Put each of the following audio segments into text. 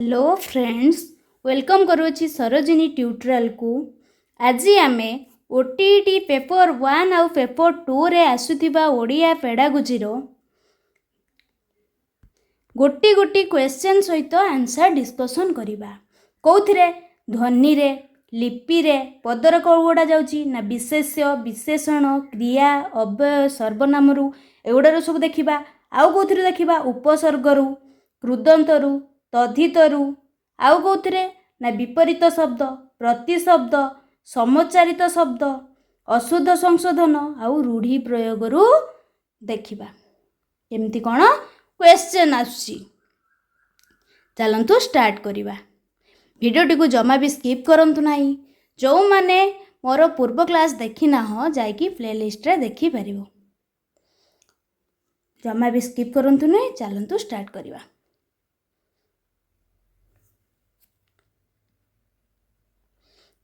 Hello friends, welcome करुँची Sarojini tutorial को। आज आम ओटीटी पेपर 1 आउ पेपर 2 रे आसुथिबा ओडिया पेडागोजी गोटी गोटी क्वेश्चन सहित आंसर डिस्कशन करिबा। कौथिरे ध्वनि रे, लिपि रे, पदर कौगुड़ा जाउची ना विशेष्य, विशेषण, क्रिया, अव्यय, सर्वनामरू एगुड़ार सब देखिबा। आउ कौथिरे देखिबा उपसर्गरू, कृदंतरू, तद्धितरू, आउ कौथिरे ना विपरीत शब्द, प्रतिशब्द, समोच्चारित शब्द, अशुद्ध संशोधन आउ रूढ़ी प्रयोगरू देखिबा। एमती कौन क्वेश्चन आसुची। चलंतु स्टार्ट करिबा। भिडियोटी को जमा भी स्किप करंतु नाही। जो माने मोर पूर्व क्लास देखि ना हो जाइकी प्लेलिस्ट रे देखि परिबो। जमा भी स्किप करंतु नाही। चलंतु स्टार्ट करिबा।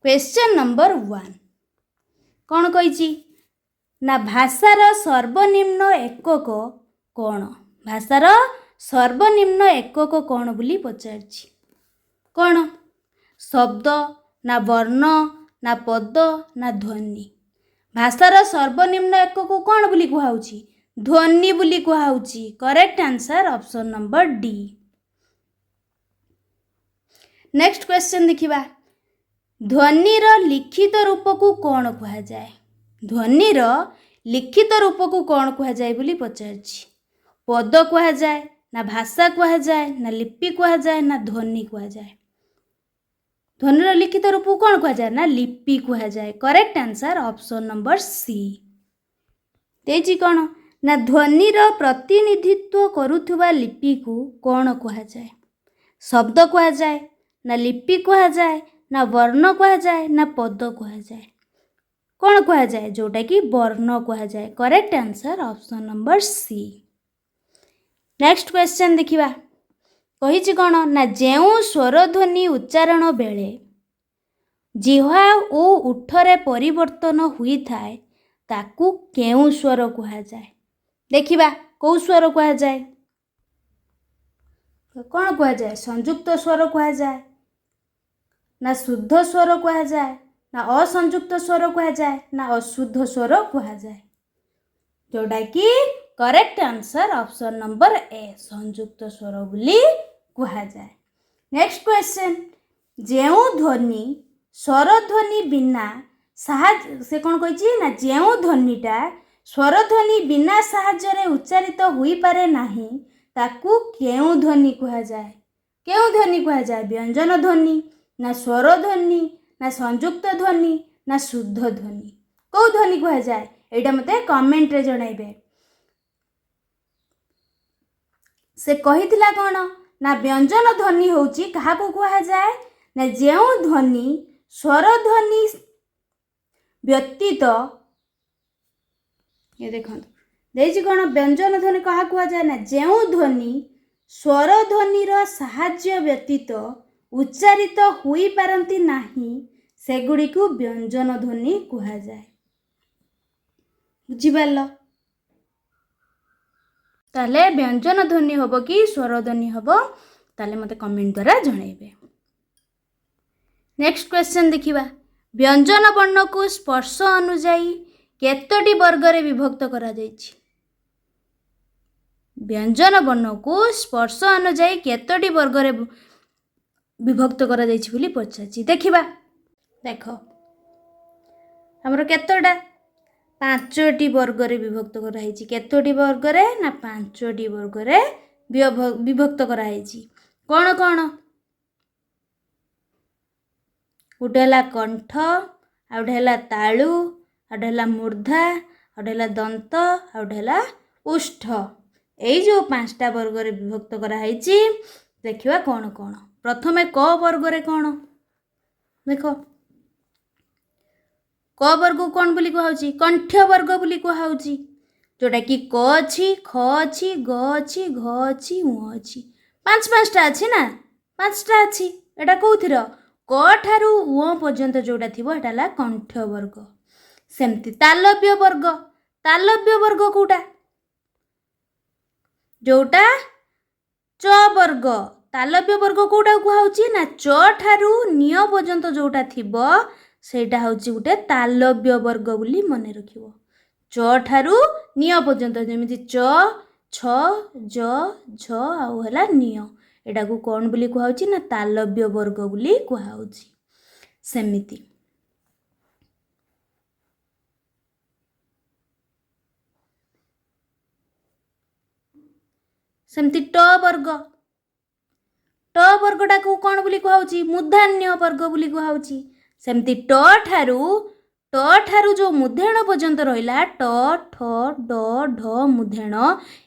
क्वेश्चन नंबर 1 कौन कहिची ना भाषार सर्वनिम्न एकक कौन? भाषार सर्वनिम्न एकक कौन बोली पचारछि। कौन? शब्द ना वर्ण ना पद ना ध्वनि? भाषार सर्वनिम्न एकक कौन बोली कुहाउछि? ध्वनि बोली कुहाउछि। Correct answer option number D. Next question देखिबा। ध्वनिर लिखित रूप को कौन कुहा जाए? ध्वनिर लिखित रूप को कौन कुहा जाए बोली पचारछि। पद कुहा जाए ना भाषा कुहा जाए ना लिपि कुहा जाए ना ध्वनि कुहा जाए? ध्वनिर लिखित रूप को कौन कुहा जाए ना लिपि कुहा जाए। Correct answer option number C. तेजी कौन ना ध्वनिर प्रतिनिधित्व करुथुवा लिपि को कौन कुहा जाए? शब्द कुहा जाए ना लिपि कुहा जाए ना वर्ण कुहा जाए ना पद कुहा जाए? कौन कुहा जाए? जोटा कि वर्ण कुहा जाए। Correct answer option number C. Next question देखिबा। कहिछि कौन ना जेउ स्वरध्वनि उच्चारण बेले जिह्वा ओ उठरे परिवर्तन हुई थाए ताकू केउ स्वर कुहा जाए? देखिबा कौ स्वर कुहा जाए? कौन कुहा जाए? संयुक्त स्वर कुहा जाए ना शुद्ध स्वर कुहा जाए ना असंयुक्त स्वर कुहा जाए ना अशुद्ध स्वर कुहा जाए? जोटा कि करेक्ट आंसर ऑप्शन नंबर ए संयुक्त स्वर बोली कुहा जाए। Next question. जेउ ध्वनि स्वरध्वनि बिना से कौन कहिछि ना जेउ ध्वनिटा स्वरध्वनि बिना साहाय्य उच्चारित हुई पारे नाही ताकू केउ ध्वनि कुहा जाए? केउ ध्वनि कुहा जाए? व्यंजन ध्वनि ना स्वर ध्वनि ना संयुक्त ध्वनि ना शुद्ध ध्वनि? कौ ध्वनि कुहा जाए? एटा मते कमेंट रे जणाइबे। से कहिथिला कौन ना व्यंजन ध्वनि होची कहा को कुहा जाए ना जेउ ध्वनि स्वर ध्वनि व्यतीत ये देखो देछि कौन व्यंजन ध्वनि कहा कुहा जाए ना जेउ ध्वनि स्वर ध्वनिर साहाय्य व्यतीत उच्चारित हुई पारंती नाही सेगुड़ी को व्यंजन ध्वनि कुहा जाए। बुझिपारल? ताले व्यंजन ध्वनि होबो कि स्वर ध्वनि होबो ताले मते कमेंट द्वारा जणाइबे। नेक्स्ट क्वेश्चन देखिबा। व्यंजन वर्ण को स्पर्श अनुଯାयी केतोटी वर्ग रे विभक्त करा जायछि? व्यंजन वर्ण को स्पर्श अनुଯାयी केतोटी वर्ग रे विभक्त करा जायछि बोली पछाछि। देखिबा देखो हमर केतोटा 5टी वर्ग रे विभक्त करा हैछि। केतोटी वर्ग रे ना 5टी वर्ग रे विभक्त करा हैछि। कौन कौन? गोटे हला कंठ, आउटे हला तालु, आउटे हला मूर्धा, आउटे हला दंत, आउटे हला उष्ठ। एई जो 5टा वर्ग रे विभक्त करा हैछि। देखिबा कौन कौन? प्रथमे क वर्ग रे कौन? देखो क वर्ग को कौन बोली कुहाउछि? कंठ वर्ग बोली कुहाउछि। जोटा कि क अछि, ख अछि, ग अछि, घ अछि, उ अछि। 5टा अछि ना? 5टा अछि। एटा कोउथिर? क ठारू उ पर्यंत जोटा थिबो एटा ला कंठ वर्ग। सेमति तालव्य वर्ग। तालव्य वर्ग कोउटा? जोटा च वर्ग तालव्य वर्ग कोटा कुहाउची ना च ठारू निय पर्यंत जोटा थिबो सेटा होची गुटे तालव्य वर्ग बोली मने रखिबो। च ठारू निय पर्यंत जेमिति च छ ज झ आउ हला निय एटा को कोन बोली कुहाउची ना तालव्य वर्ग बोली कुहाउची। सेमिति सेमती ट वर्ग वर्गटा को कौन बोली कुहाउची मूर्धान्य वर्ग बोली कुहाउची। सेमती ट ठारू जो मूर्धेण पर्यंत रहिला ट ठ ड ढ मूर्धेण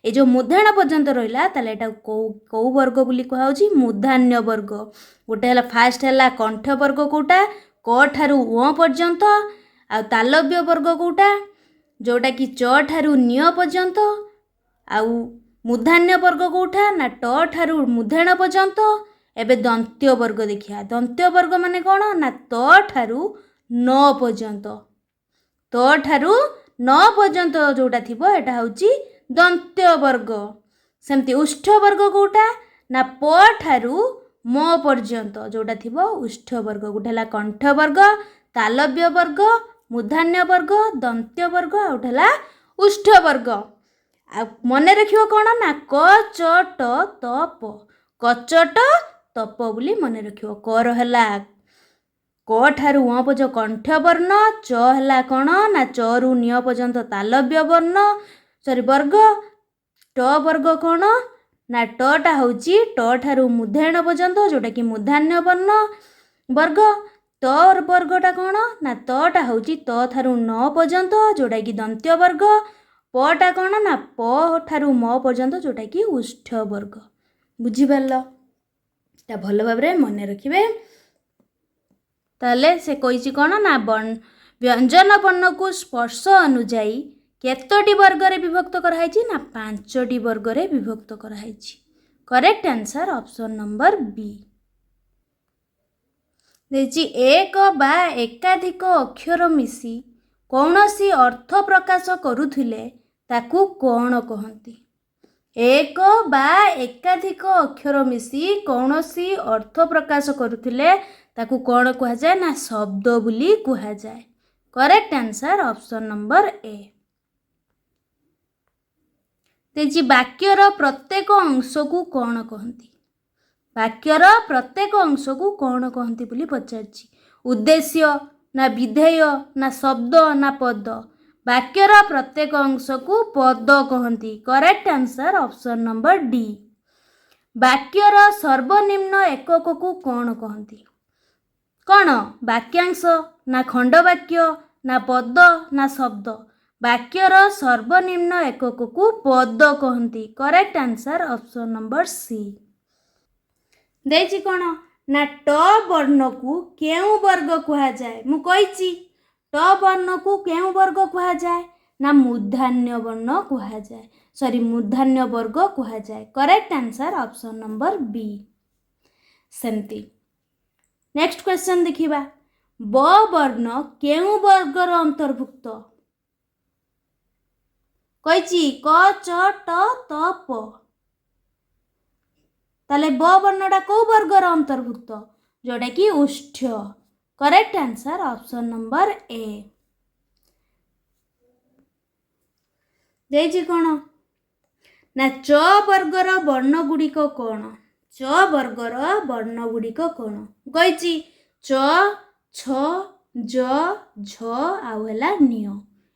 ए जो मूर्धेण पर्यंत रहिला ताले एटा को वर्ग बोली कुहाउची मूर्धान्य वर्ग। गोटे हला फास्ट हला कंठ वर्ग कोटा क ठारू उ पर्यंत आ तालव्य वर्ग कोटा जोटा कि च ठारू निय पर्यंत आउ मूर्धान्य वर्ग कोठा ना ट ठारू मूर्धेण पर्यंत। एबे दंत्य वर्ग देखिया दंत्य वर्ग माने कौन ना त ठारू न पर्यंत त ठारू न पर्यंत जोटा थिबो एटा होची दंत्य वर्ग। सेमती उष्ठ वर्ग कोटा ना प ठारू म पर्यंत जोटा थिबो उष्ठ वर्ग। गोटेला कंठ वर्ग तालव्य वर्ग मूर्धान्य वर्ग दंत्य वर्ग आउटेला उष्ठ वर्ग। आ मने रखियो कौन ना क च ट त प कचट तप बोली मने रखियो। क रहला क ठारू उ पर्यंत कंठ वर्ण च हला कौन ना च रु निय पर्यंत तालव्य वर्ण सॉरी वर्ग। ट वर्ग कौन ना ट टा होची ट ठारू मूर्धेण पर्यंत जोटा कि मूर्धान्य वर्ण वर्ग। त वर्गटा कौन ना त टा होची त ठारू न पर्यंत जोटा कि दंत्य वर्ग। पटा कौन ना प ठारू म पर्यंत जोटा कि उष्ठ वर्ग। बुझिपारल ता भल भाव मने रखिबे। ताले से कहिछि कौन ना व्यंजन वर्ण को स्पर्श अनुजाई केतोटी वर्ग रे विभक्त कराइछि ना 5टी वर्ग रे विभक्त कराइछि। Correct answer option number B. देछि एक बा एकाधिक अक्षर मिसी कौनसी अर्थ प्रकाश करुथिले ताकू कौन कहती। एक बा एकाधिक अक्षर मिसी कौनसी अर्थ प्रकाश करुथिले ताकू कौन कहा जाए ना शब्द बोली कहा जाए। Correct answer option number A. तेजी वाक्यर प्रत्येक अंश को कौन कहती। वाक्यर प्रत्येक अंश को कौन कहती बोली पचारछि। उद्देश्य ना विधेय ना शब्द ना पद। वाक्यर प्रत्येक अंश को पद कहती। Correct answer option number D. वाक्यर सर्वनिम्न एकक को कौन कहती। कौन वाक्यांश ना खंडवाक्य ना पद ना शब्द। वाक्यर सर्वनिम्न एकक को पद कहती। Correct answer option number C. देछि कौन ना ट वर्ण को केउ वर्ग कहा जाए। मु कहिछि ट वर्ण को केउ वर्ग कहा जाए ना मूर्धान्य वर्ण कहा जाए सॉरी मूर्धान्य वर्ग कहा जाए। Correct answer option number B. सेमती नेक्स्ट क्वेश्चन देखिबा ब वर्ण केउ वर्गर अंतर्भुक्त। कहिछि क च ट त प ताले ब वर्णटा को वर्गर अंतर्भुक्त जोटा कि उष्ठ। Correct answer option number A. देछि कोन ना च वर्गर वर्ण गुड़िक कोन। च वर्गर वर्ण गुड़िक कोन कहिछि च छ ज झ आउ हला निय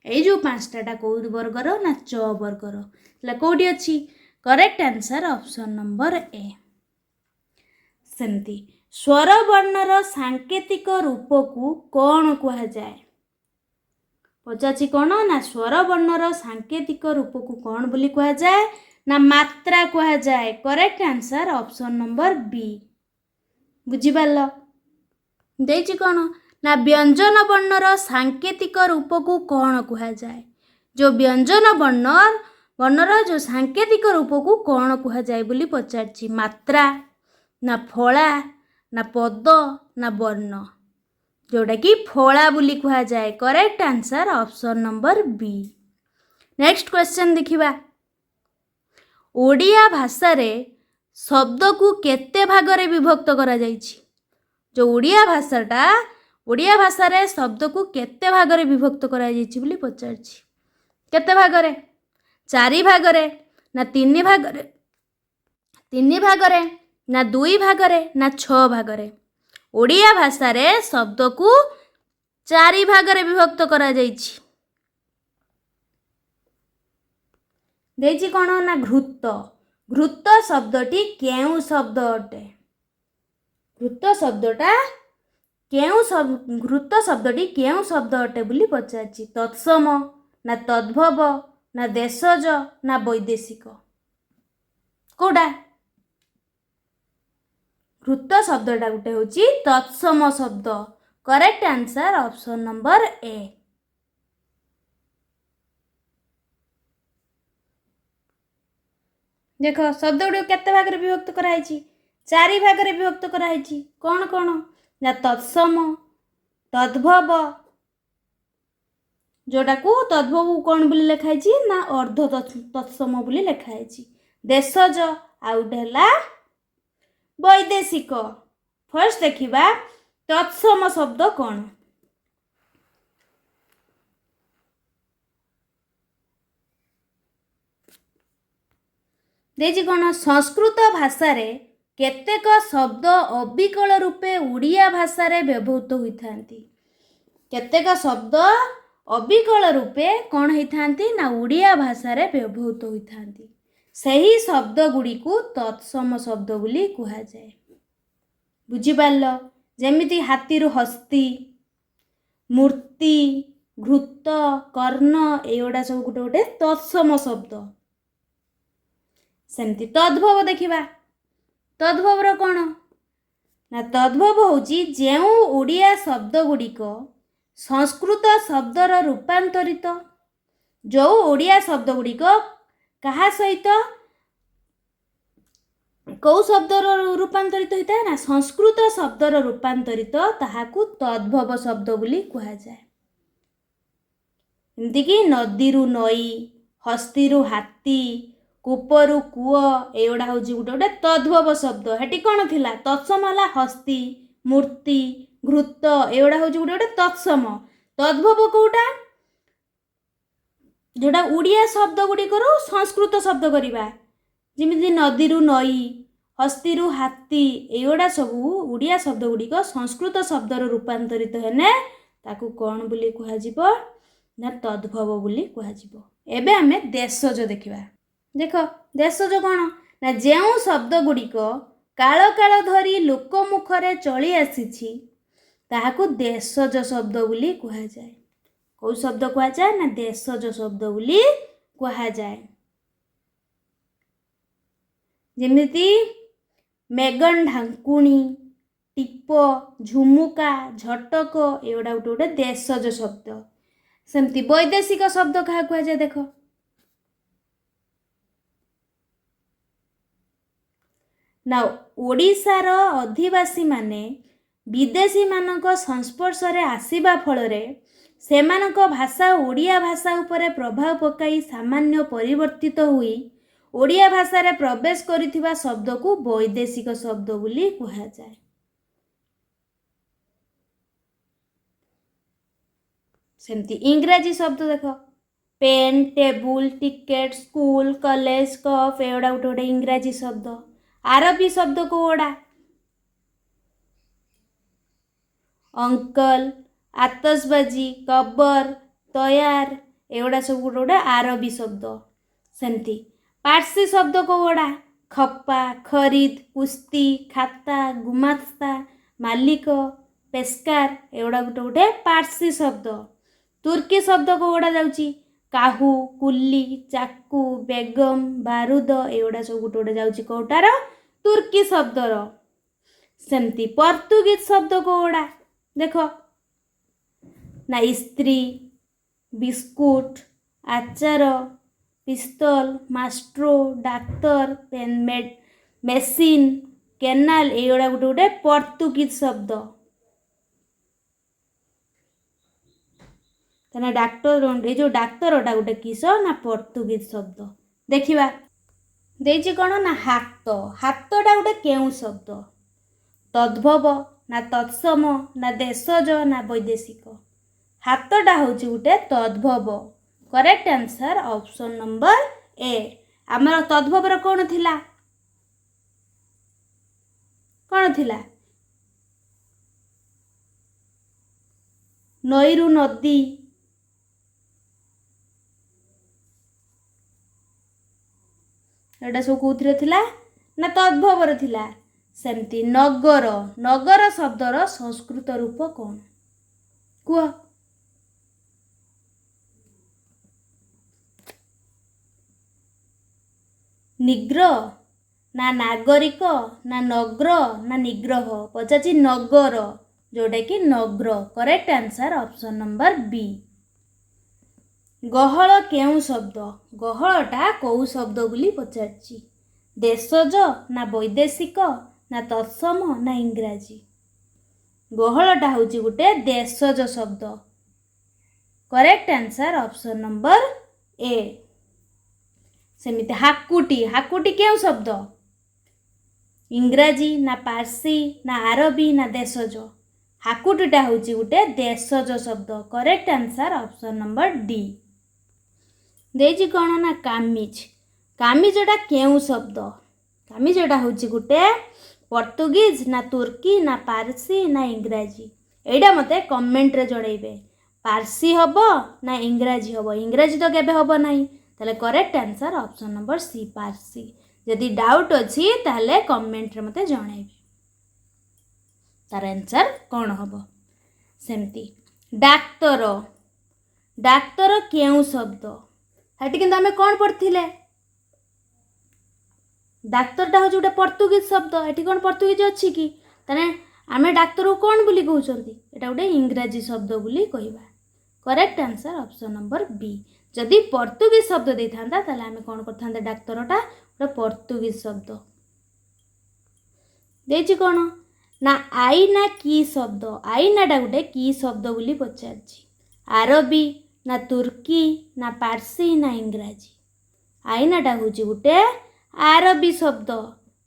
ए जो पांचटा को वर्गर ना च वर्गर तला कोठी अछि। करेक्ट आंसर ऑप्शन नंबर ए। सेमती स्वर वर्णर सांकेतिक रूप को कौन कहा जाए। पचाछि कौन ना स्वर वर्णर सांकेतिक रूप को कौन बोली कहा जाए ना मात्रा कहा जाए। Correct answer option number B. बुझिपारल देछि कौन ना व्यंजन वर्णर सांकेतिक रूप को कौन कहा जाए। जो व्यंजन वर्णर जो सांकेतिक रूप को कौन कहा जाए बोली पचारछि। मात्रा ना फला ना पद ना वर्ण जोटा कि फला बोली कहा जाए। Correct answer option number B. Next question देखिबा ओडिया भाषा रे शब्द को केते भागरे विभक्त करा जाइछि जो ओडिया भाषाटा ओडिया भाषा रे शब्द को केते भागरे विभक्त करा जाइछि बोली पचारछि केते भागरे चारि भागरे ना तीन भागरे ना दुई भागरे ना छ भागरे ओडिया भाषा रे शब्द को चारि भागरे विभक्त करा जाइछि देछि कोन ना घृत घृत शब्दटी केउ शब्द अटे घृत शब्दटा घृत शब्दटी केउ शब्द अटे बोली पचारछि तत्सम ना तद्भव ना देशज ना वैदेशिक कोडा घृत शब्दटा गोटे होची तत्सम शब्द करेक्ट आंसर ऑप्शन नंबर ए देख शब्द गुड़ केते भाग विभक्त कराई चारि भाग विभक्त कराई कौन कौन ना तत्सम तद्भव जोटा को तद्भव कौन बोली लिखाई ना अर्ध तत्सम बोली लिखाई देशज आउटेला वैदेशिक फर्स्ट देखिबा तत्सम शब्द कौन देजी कौन संस्कृत भाषा रे केतेक शब्द अविकल रूपे ओडिया भाषा रे व्यवहृत होइथांती केतेक शब्द अविकल रूपे कौन होइथांती ना ओडिया भाषा रे व्यवहृत होइथांती सही शब्द गुड़ी को तत्सम शब्द बोली कहा जाए बुझी पारल जेमिति हाथीरु हस्ती मूर्ति घृत कर्ण एगुड़ा सब गोटे गोटे तत्सम शब्द सेमती तद्भव देखिबा तद्भवर कौन ना तद्भव होची जेउ ओडिया शब्द गुड़िक संस्कृत शब्दर रूपांतरित जो ओडिया शब्द गुड़िक कहा सहित कौ शब्दर रूपांतरित होता है ना संस्कृत शब्दर रूपांतरित ताहाकू तद्भव शब्द बोली कहा जाए एमती कि नदीरु नई हस्तीरु हाथी कूपरु कूଅ एगुड़ा हूँ गोटे गोटे तद्भव शब्द हेटी कौन थिला तत्सम है हस्ती मूर्ति घृत एगुड़ा हूँ गोटे गोटे तत्सम तद्भव कौटा जोड़ा ओडिया शब्द गुड़िकर संस्कृत शब्द करवा जमी नदीरु नई हस्तीरु हाथी एगुड़ा सबू ओडिया शब्द गुड़िक संस्कृत शब्दर रूपांतरित हेने ताकू कौन बोली कह ना तद्भव बोली कह एबे आमे देशज देखिबा देख देशज कौन ना जेउ शब्द गुड़िक काल काल धरी लोक मुखरे चली आसीछि ताहाकू देशज शब्द बोली कह जाए कौ शब्द कह जाए ना देशज शब्द बोली कह जाए जेमिति मेगन ढांकुणी टीप झुमुका झटक एगुड़ा गोटे गोटे देशज शब्द सेमती वैदेशिक शब्द क्या कह जाए देख ना ओडिशार अधिवासी माने विदेशी मानक संस्पर्श रे आसीबा फलरे सेमानक भाषा ओडिया भाषा उपरे प्रभाव पकाई सामान्य परिवर्तित हुई ओडिया भाषा रे प्रवेश करिथिबा शब्द को वैदेशिक शब्द बोली कहा जाए सेमती इंग्राजी शब्द देख pen table ticket school college cup एगुड़ा गोटे गोटे इंग्राजी शब्द आरबी शब्द को ओडा अंकल आतशबाजी कबर तैयार एगुड़ा सब गोटे गोटे आरबी शब्द सेमती पारसी शब्द को ओडा खप्पा खरीद कुश्ती खाता गुमास्ता मालिक पेस्कार एगुड़ा गोटे गोटे पारसी शब्द तुर्की शब्द को ओडा जाउची काहू कुली चाकू बेगम बारूद एगुड़ा सब गोटे गोटे जाउची कोटार तुर्की शब्दर सेमती पर्तुगीज शब्द को ओडा देख ना स्त्री बिस्कुट आचार पिस्तल मास्ट्रो डाक्तर पेन मेसिन केनाल एगुड़ा गोटे गोटे पर्तुगीज शब्द तेना डाक्टर ये जो डाक्तरटा गोटे किस ना पर्तुगीज शब्द देखिबा ଦେଇଛି କ'ଣ ନା ହାତ। ହାତଟା ଗୋଟେ କେଉଁ ଶବ୍ଦ? ତଦ୍ଭବ ନା ତତ୍ସମ ନା ଦେଶଜ ନା ବୈଦେଶିକ? ହାତଟା ହେଉଛି ଗୋଟେ ତଦ୍ଭବ। Correct answer option number A. ଆମର ତଦ୍ଭବର କ'ଣ ଥିଲା? କ'ଣ ଥିଲା? ନଈରୁ ନଦୀ, ଏଇଟା ସବୁ କେଉଁଥିରେ ଥିଲା ନା ତଦ୍ଭବରେ ଥିଲା। ସେମିତି ନଗର, ନଗର ଶବ୍ଦର ସଂସ୍କୃତ ରୂପ କ'ଣ? କୁହ। ନିଗ୍ରହ ନା ନାଗରିକ ନା ନଗ୍ର ନା ନିଗ୍ରହ? ପଚାରିଛି ନଗର, ଯୋଉଟାକି ନଗ୍ର। କରେକ୍ଟ ଆନ୍ସର ଅପସନ୍ ନମ୍ବର ବି। ଗହଳ କେଉଁ ଶବ୍ଦ? ଗହଳଟା କେଉଁ ଶବ୍ଦ ବୋଲି ପଚାରିଛି। ଦେଶଜ ନା ବୈଦେଶିକ ନା ତତ୍ସମ ନା ଇଂରାଜୀ? ଗହଳଟା ହେଉଛି ଗୋଟେ ଦେଶଜ ଶବ୍ଦ। କରେକ୍ଟ ଆନ୍ସର ଅପସନ୍ ନମ୍ବର ଏ। ସେମିତି ହାକୁଟି, ହାକୁଟି କେଉଁ ଶବ୍ଦ? ଇଂରାଜୀ ନା ପାର୍ସୀ ନା ଆରବୀ ନା ଦେଶଜ? ହାକୁଟିଟା ହେଉଛି ଗୋଟେ ଦେଶଜ ଶବ୍ଦ। Correct answer option number D. ଦେଇଛି କ'ଣ ନା କାମିଜ। କାମିଜଟା କେଉଁ ଶବ୍ଦ? କାମିଜଟା ହେଉଛି ଗୋଟେ ପର୍ତ୍ତୁଗୀଜ ନା ତୁର୍କୀ ନା ପାର୍ସୀ ନା ଇଂରାଜୀ? ଏଇଟା ମୋତେ କମେଣ୍ଟରେ ଜଣେଇବେ। ପାର୍ସୀ ହେବ ନା ଇଂରାଜୀ ହେବ? ଇଂରାଜୀ ତ କେବେ ହେବ ନାହିଁ। ତାହେଲେ correct answer option number C Parsi. ଯଦି ଡାଉଟ୍ ଅଛି ତାହେଲେ କମେଣ୍ଟରେ ମୋତେ ଜଣାଇବେ ତାର ଆନ୍ସର କ'ଣ ହେବ। ସେମିତି ଡାକ୍ତର, ଡାକ୍ତର କେଉଁ ଶବ୍ଦ? ସେଠି କିନ୍ତୁ ଆମେ କ'ଣ ପଢ଼ିଥିଲେ? ଡାକ୍ତରଟା ହେଉଛି ଗୋଟେ ପର୍ତ୍ତୁଗୀଜ ଶବ୍ଦ। ଏଠି କ'ଣ ପର୍ତ୍ତୁଗୀଜ ଅଛି କି? ତାହେଲେ ଆମେ ଡାକ୍ତରକୁ କ'ଣ ବୋଲି କହୁଛନ୍ତି? ଏଇଟା ଗୋଟେ ଇଂରାଜୀ ଶବ୍ଦ ବୋଲି କହିବା। କରେକ୍ଟ ଆନ୍ସର ଅପସନ୍ ନମ୍ବର ବି। ଯଦି ପର୍ତ୍ତୁଗୀଜ ଶବ୍ଦ ଦେଇଥାନ୍ତା ତାହେଲେ ଆମେ କ'ଣ କରିଥାନ୍ତେ? ଡାକ୍ତରଟା ଗୋଟେ ପର୍ତ୍ତୁଗୀଜ ଶବ୍ଦ। ଦେଇଛି କ'ଣ ନା ଆଇନା କି ଶବ୍ଦ? ଆଇନାଟା ଗୋଟେ କି ଶବ୍ଦ ବୋଲି ପଚାରିଛି। ଆରବୀ ନା ତୁର୍କୀ ନା ପାର୍ସୀ ନା ଇଂରାଜୀ? ଆଇନାଟା ହେଉଛି ଗୋଟେ ଆରବୀ ଶବ୍ଦ।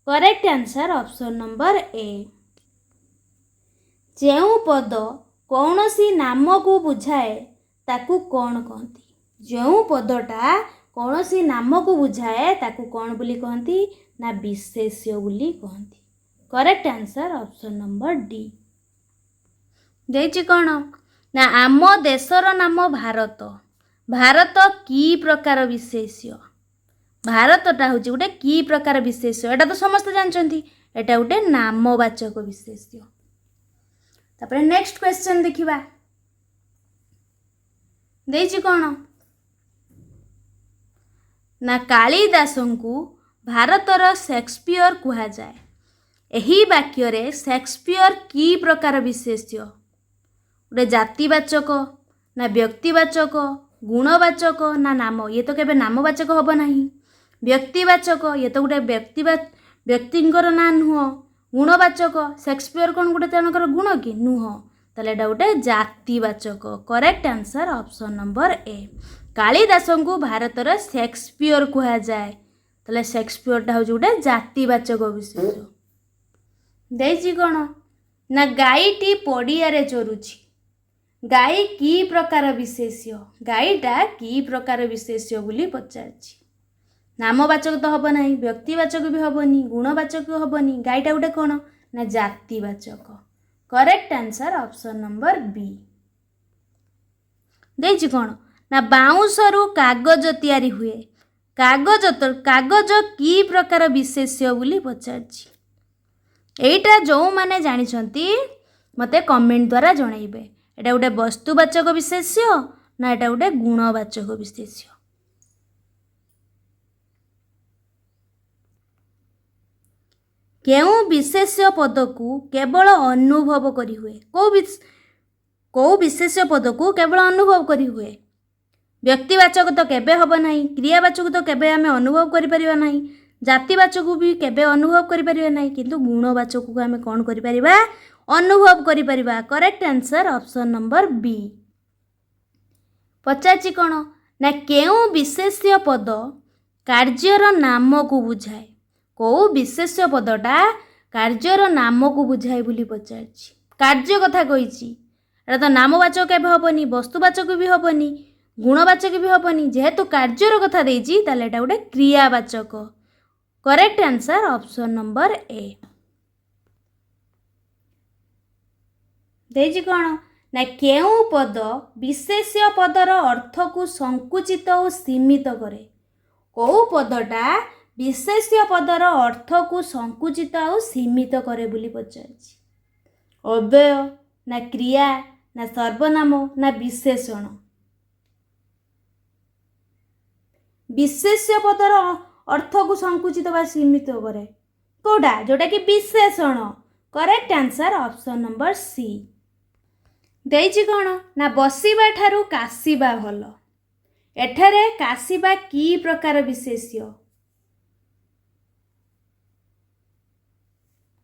କରେକ୍ଟ ଆନ୍ସର ଅପସନ୍ ନମ୍ବର ଏ। ଯେଉଁ ପଦ କୌଣସି ନାମକୁ ବୁଝାଏ ତାକୁ କ'ଣ କହନ୍ତି? ଯେଉଁ ପଦଟା କୌଣସି ନାମକୁ ବୁଝାଏ ତାକୁ କ'ଣ ବୋଲି କହନ୍ତି? ନା ବିଶେଷ୍ୟ ବୋଲି କହନ୍ତି। Correct answer option number D. ଦେଇଛି କ'ଣ ନା ଆମ ଦେଶର ନାମ ଭାରତ। ଭାରତ କି ପ୍ରକାର ବିଶେଷ୍ୟ? ଭାରତଟା ହେଉଛି ଗୋଟେ କି ପ୍ରକାର ବିଶେଷ୍ୟ? ଏଇଟା ତ ସମସ୍ତେ ଜାଣିଛନ୍ତି। ଏଇଟା ଗୋଟେ ନାମବାଚକ ବିଶେଷ୍ୟ। ତାପରେ ନେକ୍ସଟ କ୍ୱେଶ୍ଚନ୍ ଦେଖିବା। ଦେଇଛି କ'ଣ ନା କାଳିଦାସଙ୍କୁ ଭାରତର ସେକ୍ସପିୟର କୁହାଯାଏ। ଏହି ବାକ୍ୟରେ ସେକ୍ସପିୟର କି ପ୍ରକାର ବିଶେଷ୍ୟ? ଗୋଟେ ଜାତିବାଚକ ନା ବ୍ୟକ୍ତିବାଚକ, ଗୁଣବାଚକ ନା ନାମ? ଇଏ ତ କେବେ ନାମବାଚକ ହେବ ନାହିଁ। ବ୍ୟକ୍ତିବାଚକ, ଇଏ ତ ଗୋଟେ ବ୍ୟକ୍ତିଙ୍କର ନାଁ ନୁହଁ। ଗୁଣବାଚକ, ସେକ୍ସପିୟର କ'ଣ ଗୋଟେ ଜଣଙ୍କର ଗୁଣ କି? ନୁହଁ। ତାହେଲେ ଏଇଟା ଗୋଟେ ଜାତିବାଚକ। Correct answer option number A. କାଳିଦାସଙ୍କୁ ଭାରତର ସେକ୍ସପିୟର କୁହାଯାଏ। ତାହେଲେ ସେକ୍ସପିୟରଟା ହେଉଛି ଗୋଟେ ଜାତିବାଚକ ବିଶେଷ୍ୟ। ଦେଇଛି କ'ଣ ନା ଗାଈଟି ପଡ଼ିଆରେ ଚରୁଛି। ଗାଈ କି ପ୍ରକାର ବିଶେଷ୍ୟ? ଗାଈଟା କି ପ୍ରକାର ବିଶେଷ୍ୟ ବୋଲି ପଚାରିଛି। ନାମବାଚକ ତ ହେବ ନାହିଁ, ବ୍ୟକ୍ତିବାଚକ ବି ହେବନି, ଗୁଣବାଚକ ବି ହେବନି। ଗାଈଟା ଗୋଟେ କ'ଣ ନା ଜାତିବାଚକ। କରେକ୍ଟ ଆନ୍ସର ଅପସନ୍ ନମ୍ବର ବି। ଦେଇଛି କ'ଣ ନା ବାଉଁଶରୁ କାଗଜ ତିଆରି ହୁଏ। କାଗଜ କି ପ୍ରକାର ବିଶେଷ୍ୟ ବୋଲି ପଚାରିଛି। ଏଇଟା ଯେଉଁମାନେ ଜାଣିଛନ୍ତି ମୋତେ କମେଣ୍ଟ ଦ୍ୱାରା ଜଣାଇବେ। ଏଇଟା ଗୋଟେ ବସ୍ତୁବାଚକ ବିଶେଷ୍ୟ ନା ଏଇଟା ଗୋଟେ ଗୁଣବାଚକ ବିଶେଷ୍ୟ? କେଉଁ ବିଶେଷ୍ୟ ପଦକୁ କେବଳ ଅନୁଭବ କରିହୁଏ? କେଉଁ ବିଶେଷ୍ୟ ପଦକୁ କେବଳ ଅନୁଭବ କରିହୁଏ? ବ୍ୟକ୍ତିବାଚକ ତ କେବେ ହେବ ନାହିଁ, କ୍ରିୟାବାଚକ ତ କେବେ ଆମେ ଅନୁଭବ କରିପାରିବା ନାହିଁ, ଜାତିବାଚକ ବି କେବେ ଅନୁଭବ କରିପାରିବା ନାହିଁ, କିନ୍ତୁ ଗୁଣବାଚକକୁ ଆମେ କ'ଣ କରିପାରିବା? ଅନୁଭବ କରିପାରିବା। କରେକ୍ଟ ଆନ୍ସର ଅପସନ୍ ନମ୍ବର ବି। ପଚାରିଛି କ'ଣ ନା କେଉଁ ବିଶେଷ୍ୟ ପଦ କାର୍ଯ୍ୟର ନାମକୁ ବୁଝାଏ। କେଉଁ ବିଶେଷ୍ୟ ପଦଟା କାର୍ଯ୍ୟର ନାମକୁ ବୁଝାଏ ବୋଲି ପଚାରିଛି। କାର୍ଯ୍ୟ କଥା କହିଛି, ଏଇଟା ତ ନାମବାଚକ କେବେ ହେବନି, ବସ୍ତୁବାଚକ ବି ହେବନି, ଗୁଣବାଚକ ବି ହେବନି। ଯେହେତୁ କାର୍ଯ୍ୟର କଥା ଦେଇଛି ତାହେଲେ ଏଇଟା ଗୋଟେ କ୍ରିୟାବାଚକ। Correct answer option number A. ଦେଇଛି କ'ଣ ନା କେଉଁ ପଦ ବିଶେଷ୍ୟ ପଦର ଅର୍ଥକୁ ସଂକୁଚିତ ଓ ସୀମିତ କରେ। କେଉଁ ପଦଟା ବିଶେଷ୍ୟ ପଦର ଅର୍ଥକୁ ସଂକୁଚିତ ଆଉ ସୀମିତ କରେ ବୋଲି ପଚାରିଛି। ଅବ୍ୟୟ ନା କ୍ରିୟା ନା ସର୍ବନାମ ନା ବିଶେଷଣ। ବିଶେଷ୍ୟ ପଦର ଅର୍ଥକୁ ସଂକୁଚିତ ବା ସୀମିତ କରେ କୋଉଟା, ଯୋଉଟା କି ବିଶେଷଣ। Correct answer option number C. ଦେଇଛି କ'ଣ ନା ବସିବା ଠାରୁ କାଶିବା ଭଲ। ଏଠାରେ କାଶିବା କି ପ୍ରକାର ବିଶେଷ୍ୟ?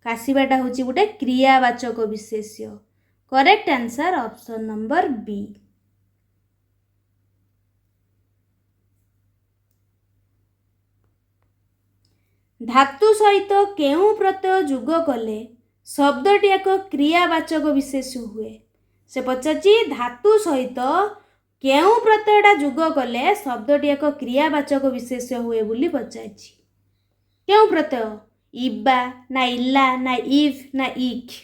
କାଶିବାଟା ହେଉଛି ଗୋଟେ କ୍ରିୟାବାଚକ ବିଶେଷ୍ୟ। କରେକ୍ଟ ଆନ୍ସର ଅପସନ୍ ନମ୍ବର ବି। ଧାତୁ ସହିତ କେଉଁ ପ୍ରତ୍ୟୟ ଯୋଗ କଲେ ଶବ୍ଦଟି ଏକ କ୍ରିୟାବାଚକ ବିଶେଷ୍ୟ ହୁଏ? ସେ ପଚାରିଛି ଧାତୁ ସହିତ କେଉଁ ପ୍ରତ୍ୟୟଟା ଯୋଗ କଲେ ଶବ୍ଦଟି ଏକ କ୍ରିୟାବାଚକ ବିଶେଷ୍ୟ ହୁଏ ବୋଲି ପଚାରିଛି। କେଉଁ ପ୍ରତ୍ୟୟ? ଇବା ନା ଇଲା ନା ଇଭ୍ ନା ଇକ୍?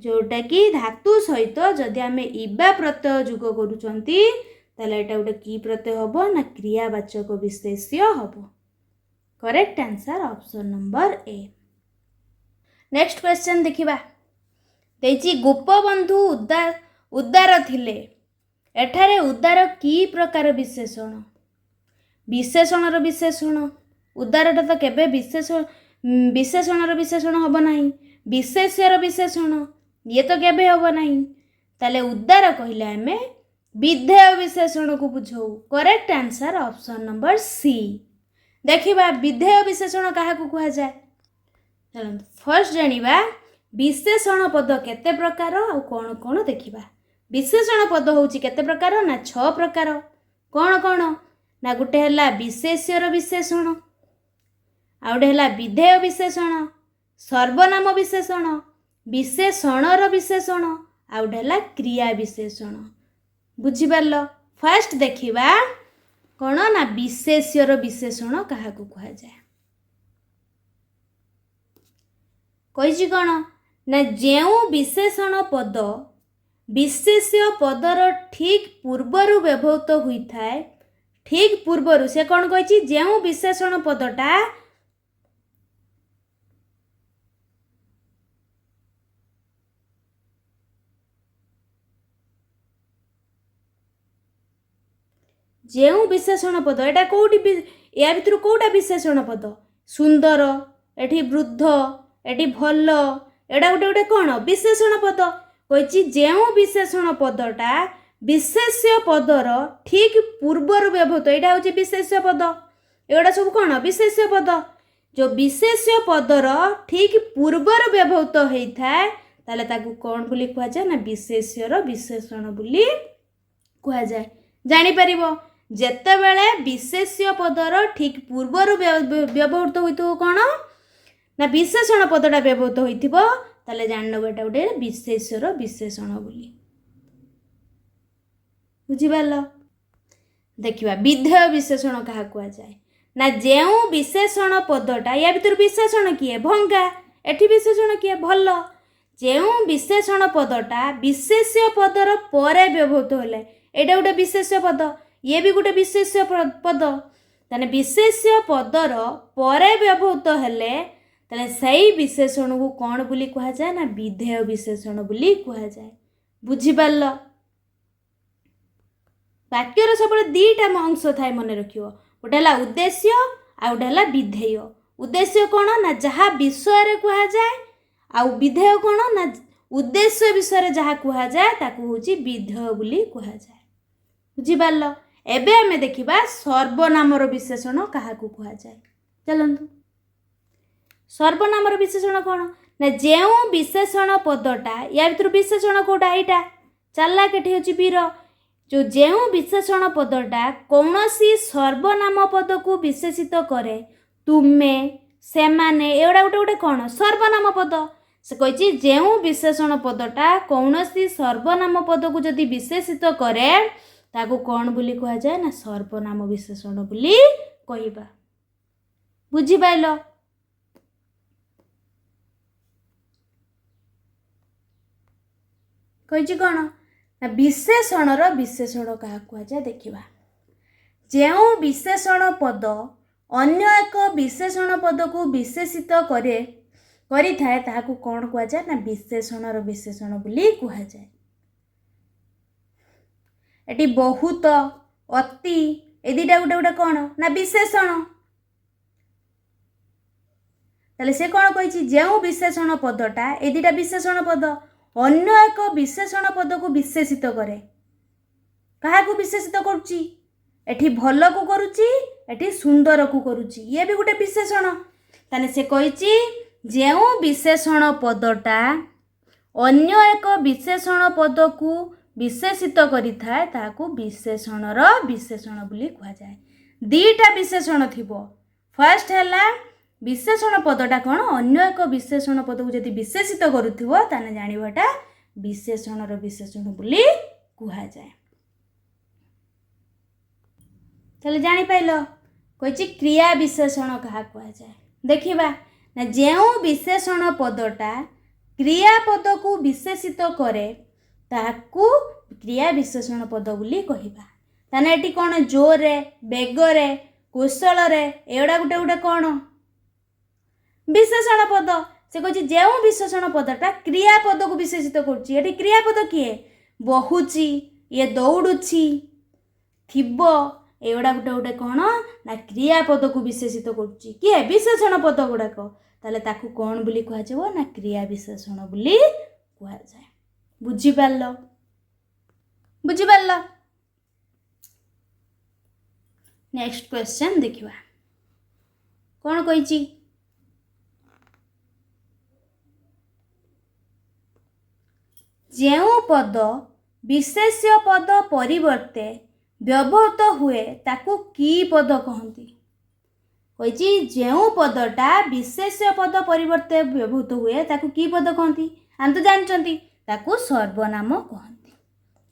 ଯୋଉଟାକି ଧାତୁ ସହିତ ଯଦି ଆମେ ଇବା ପ୍ରତ୍ୟୟ ଯୋଗ କରୁଛନ୍ତି ତାହେଲେ ଏଇଟା ଗୋଟେ କି ପ୍ରତ୍ୟୟ ହବ ନା କ୍ରିୟାବାଚକ ବିଶେଷ୍ୟ ହବ। Correct answer option number A. Next question ଦେଖିବା। ଦେଇଛି ଗୋପବନ୍ଧୁ ଉଦାର ଥିଲେ। ଏଠାରେ ଉଦାର କି ପ୍ରକାର ବିଶେଷଣ? ବିଶେଷଣର ବିଶେଷଣ। ଉଦାରଟା ତ କେବେ ବିଶେଷଣର ବିଶେଷଣ ହବ ନାହିଁ, ବିଶେଷ୍ୟର ବିଶେଷଣ ଇଏ ତ କେବେ ହବ ନାହିଁ। ତାହେଲେ ଉଦାର କହିଲେ ଆମେ ବିଧେୟ ବିଶେଷଣକୁ ବୁଝାଉ। Correct answer option number C. ଦେଖିବା ବିଧେୟ ବିଶେଷଣ କାହାକୁ କୁହାଯାଏ। ଚାଲନ୍ତୁ ଫର୍ଷ୍ଟ ଜାଣିବା ବିଶେଷଣ ପଦ କେତେ ପ୍ରକାର ଆଉ କ'ଣ କ'ଣ ଦେଖିବା। ବିଶେଷଣ ପଦ ହେଉଛି କେତେ ପ୍ରକାର ନା 6 ପ୍ରକାର। କ'ଣ କ'ଣ ନା ଗୋଟେ ହେଲା ବିଶେଷ୍ୟର ବିଶେଷଣ, ଆଉ ଗୋଟେ ହେଲା ବିଧେୟ ବିଶେଷଣ, ସର୍ବନାମ ବିଶେଷଣ, ବିଶେଷଣର ବିଶେଷଣ, ଆଉ ଗୋଟେ ହେଲା କ୍ରିୟା ବିଶେଷଣ। ବୁଝିପାରିଲ? ଫାର୍ଷ୍ଟ ଦେଖିବା କ'ଣ ନା ବିଶେଷ୍ୟର ବିଶେଷଣ କାହାକୁ କୁହାଯାଏ। କହିଛି କ'ଣ ନା ଯେଉଁ ବିଶେଷଣ ପଦ ବିଶେଷ୍ୟ ପଦର ଠିକ୍ ପୂର୍ବରୁ ବ୍ୟବହୃତ ହୋଇଥାଏ। ଠିକ୍ ପୂର୍ବରୁ ସେ କ'ଣ କହିଛି, ଯେଉଁ ବିଶେଷଣ ପଦଟା ଯେଉଁ ବିଶେଷଣ ପଦ ଏଟା କୋଉଠି, ୟା ଭିତରୁ କୋଉଟା ବିଶେଷଣ ପଦ? ସୁନ୍ଦର, ଏଠି ବୃଦ୍ଧ, ଏଠି ଭଲ, ଏଟା ଗୋଟେ ଗୋଟେ କ'ଣ ବିଶେଷଣ ପଦ। କହିଛି ଯେଉଁ ବିଶେଷଣ ପଦଟା ବିଶେଷ୍ୟ ପଦର ଠିକ୍ ପୂର୍ବରୁ ବ୍ୟବହୃତ, ଏଇଟା ହେଉଛି ବିଶେଷ୍ୟ ପଦ। ଏଗୁଡ଼ା ସବୁ କ'ଣ ବିଶେଷ୍ୟ ପଦ। ଯେଉଁ ବିଶେଷ୍ୟ ପଦର ଠିକ୍ ପୂର୍ବରୁ ବ୍ୟବହୃତ ହେଇଥାଏ ତାହେଲେ ତାକୁ କ'ଣ ବୋଲି କୁହାଯାଏ ନା ବିଶେଷ୍ୟର ବିଶେଷଣ ବୋଲି କୁହାଯାଏ। ଜାଣିପାରିବ ଯେତେବେଳେ ବିଶେଷ୍ୟ ପଦର ଠିକ୍ ପୂର୍ବରୁ ବ୍ୟବହୃତ ହୋଇଥିବ କ'ଣ ନା ବିଶେଷଣ ପଦଟା ବ୍ୟବହୃତ ହୋଇଥିବ ତାହେଲେ ଜାଣିନେବ ଏଟା ଗୋଟେ ବିଶେଷ୍ୟର ବିଶେଷଣ ବୋଲି। ବୁଝିପାରିଲ? ଦେଖିବା ବିଧେୟ ବିଶେଷଣ କାହା କୁହାଯାଏ ନା ଯେଉଁ ବିଶେଷଣ ପଦଟା, ୟା ଭିତରୁ ବିଶେଷଣ କିଏ? ଭଙ୍ଗା। ଏଠି ବିଶେଷଣ କିଏ? ଭଲ। ଯେଉଁ ବିଶେଷଣ ପଦଟା ବିଶେଷ୍ୟ ପଦର ପରେ ବ୍ୟବହୃତ ହେଲେ, ଏଇଟା ଗୋଟେ ବିଶେଷ୍ୟ ପଦ, ଇଏ ବି ଗୋଟେ ବିଶେଷ୍ୟ ପଦ। ତାହେଲେ ବିଶେଷ୍ୟ ପଦର ପରେ ବ୍ୟବହୃତ ହେଲେ ତାହେଲେ ସେଇ ବିଶେଷଣକୁ କ'ଣ ବୋଲି କୁହାଯାଏ ନା ବିଧେୟ ବିଶେଷଣ ବୋଲି କୁହାଯାଏ। ବୁଝିପାରିଲ? ବାକ୍ୟର ସବୁବେଳେ ଦୁଇଟା ଅଂଶ ଥାଏ, ମନେ ରଖିବ। ଗୋଟେ ହେଲା ଉଦ୍ଦେଶ୍ୟ ଆଉ ଗୋଟେ ହେଲା ବିଧେୟ। ଉଦ୍ଦେଶ୍ୟ କ'ଣ ନା ଯାହା ବିଷୟରେ କୁହାଯାଏ, ଆଉ ବିଧେୟ କ'ଣ ନା ଉଦ୍ଦେଶ୍ୟ ବିଷୟରେ ଯାହା କୁହାଯାଏ ତାକୁ ହେଉଛି ବିଧେୟ ବୋଲି କୁହାଯାଏ। ବୁଝିପାରିଲ? ଏବେ ଆମେ ଦେଖିବା ସର୍ବନାମର ବିଶେଷଣ କାହାକୁ କୁହାଯାଏ। ଚାଲନ୍ତୁ ସର୍ବନାମର ବିଶେଷଣ କ'ଣ ନା ଯେଉଁ ବିଶେଷଣ ପଦଟା, ୟା ଭିତରୁ ବିଶେଷଣ କୋଉଟା? ଏଇଟା ଚାଲାକ, ଏଠି ହେଉଛି ବୀର। जो जेउ विशेषण पदटा कौनसी सर्वनाम पद को विशेषित करे तुमे सेमाने एवडा गोटे गोटे कौन सर्वनाम पद से कही जेउ विशेषण पदटा कौनसी सर्वनाम पद को जदि विशेषित करे ताको कौन बोली कहा जाए ना सर्वनाम विशेषण बोली कहबा बुझी पाइल कही कौन ना विशेषणर विशेषण क्या कहुए देखा जो विशेषण पद अन्य एक विशेषण पद को विशेषित करे करि थाए ताहाकू कौन कहुए ना विशेषणर विशेषण बोली कहुए एटी बहुत अति ए दुटा गोटे गोटे कौन ना विशेषण ताले से कौन कही जो विशेषण पदटा ए दुटा विशेषण पद अन्य एक विशेषण पद को विशेषित करे क्या विशेषित करुच्ची एठी भल को करुच्ची एठी सुंदर को करुच्ची ये भी गोटे विशेषण ताने से कही जो विशेषण पदटा अन्य एक विशेषण पद को विशेषित करि थाए ताकू विशेषणर विशेषण बोली कहा जाए दीटा विशेषण थिबो फर्स्ट हैला विशेषण पदटा कौन अन्य एक विशेषण पद को जदि विशेषित करुथिबो ताने जानिबाटा विशेषणर विशेषण बोली कहा जाए चले जानि पाइलो कहि क्रिया विशेषण कहा कहा जाए देखिबा ना जो विशेषण पदटा क्रिया पद को विशेषित करे ताकू क्रिया विशेषण पद बोली कहबा ताने एटी कौन जोरे बेगरे कुशलरे एडा गोटे गोटे कौन विशेषण पद से कह जो विशेषण पदटा क्रिया पद को विशेषित कर क्रिया पद किए बहुची ये दौड़ुची थिबो एगुड़ा गोटे गोटे कौन ना क्रिया पद को विशेषित करुच्ची किए विशेषण पद गुड़ाक ताले ताकू कौन बोली कह जाए ना क्रिया विशेषण बोली कह जाए बुझिपार बुझिपार नेक्स्ट क्वेश्चन देखिबा कौन कही जो पद विशेष्य पद परिवर्ते व्यवहृत हुए ताकू की पद कहती कही जो पदटा विशेष्य पद परिवर्ते व्यवहृत हुए ताकू की पद कहती हम तो जानते ताकू सर्वनाम कहती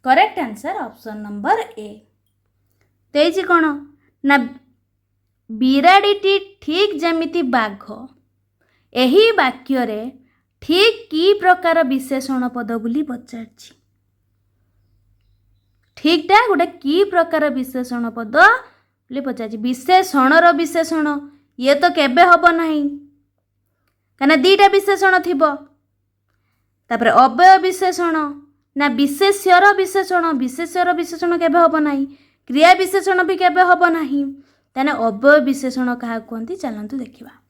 correct answer option number A तेजी कौन ना बिराड़ीटी ठीक जमिति बाघ एही वाक्य रे ठीक की प्रकार विशेषण पद बोली पचारछि ठीकटा गोटे की प्रकार विशेषण पद बोली पचारछि विशेषणर विशेषण ये तो केबे हब नाही काना दीटा विशेषण थिबो तापर अव्यय विशेषण ना विशेष्यर विशेषण विशेष्यर विशेषण केबे हब नाही क्रिया विशेषण भी केबे हब नाही ताने अव्यय विशेषण क्या कहते चलतु देखा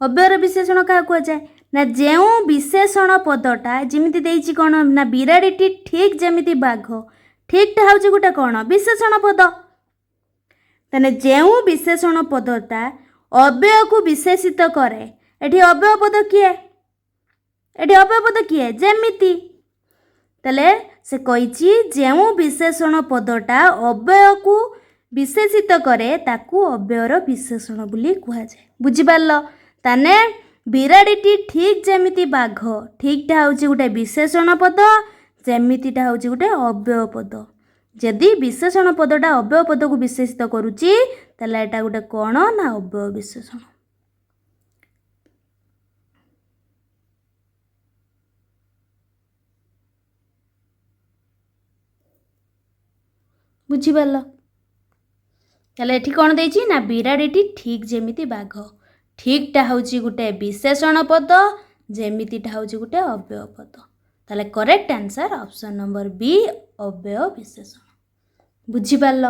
अव्ययर विशेषण क्या कह जाए ना जो विशेषण पदटा जमी देती कौन ना बिराड़ीटी ठीक जमी बाघ ठीकटा हूँ गोटे कौन विशेषण पद ताने जो विशेषण पदटा अव्यय को विशेषित करे एठी अव्यय पद किए एठी अव्यय पद किए जेमिति ताले से कही जो विशेषण पदटा अव्यय को विशेषित करे ताकू अव्ययर विशेषण बोली कह जाए बुझिपार ताने बिराड़ीटी ठीक जमिति बाघ ठीकटा हूँ गोटे विशेषण पद जेमितिटा हूँ गोटे अव्यय पद जदि विशेषण पदटा अव्यय पद को विशेषित करुच्ची ताले एटा गोटे कौन ना अव्यय विशेषण बुझिपार ताले एठी कौन देछि ना बिराड़ीटी ठीक जेमिति बाघ ठीकटा हूँ गोटे विशेषण पद जेमितिटा हूँ गोटे अव्यय पद ताले correct answer option number B अव्यय विशेषण बुझिपार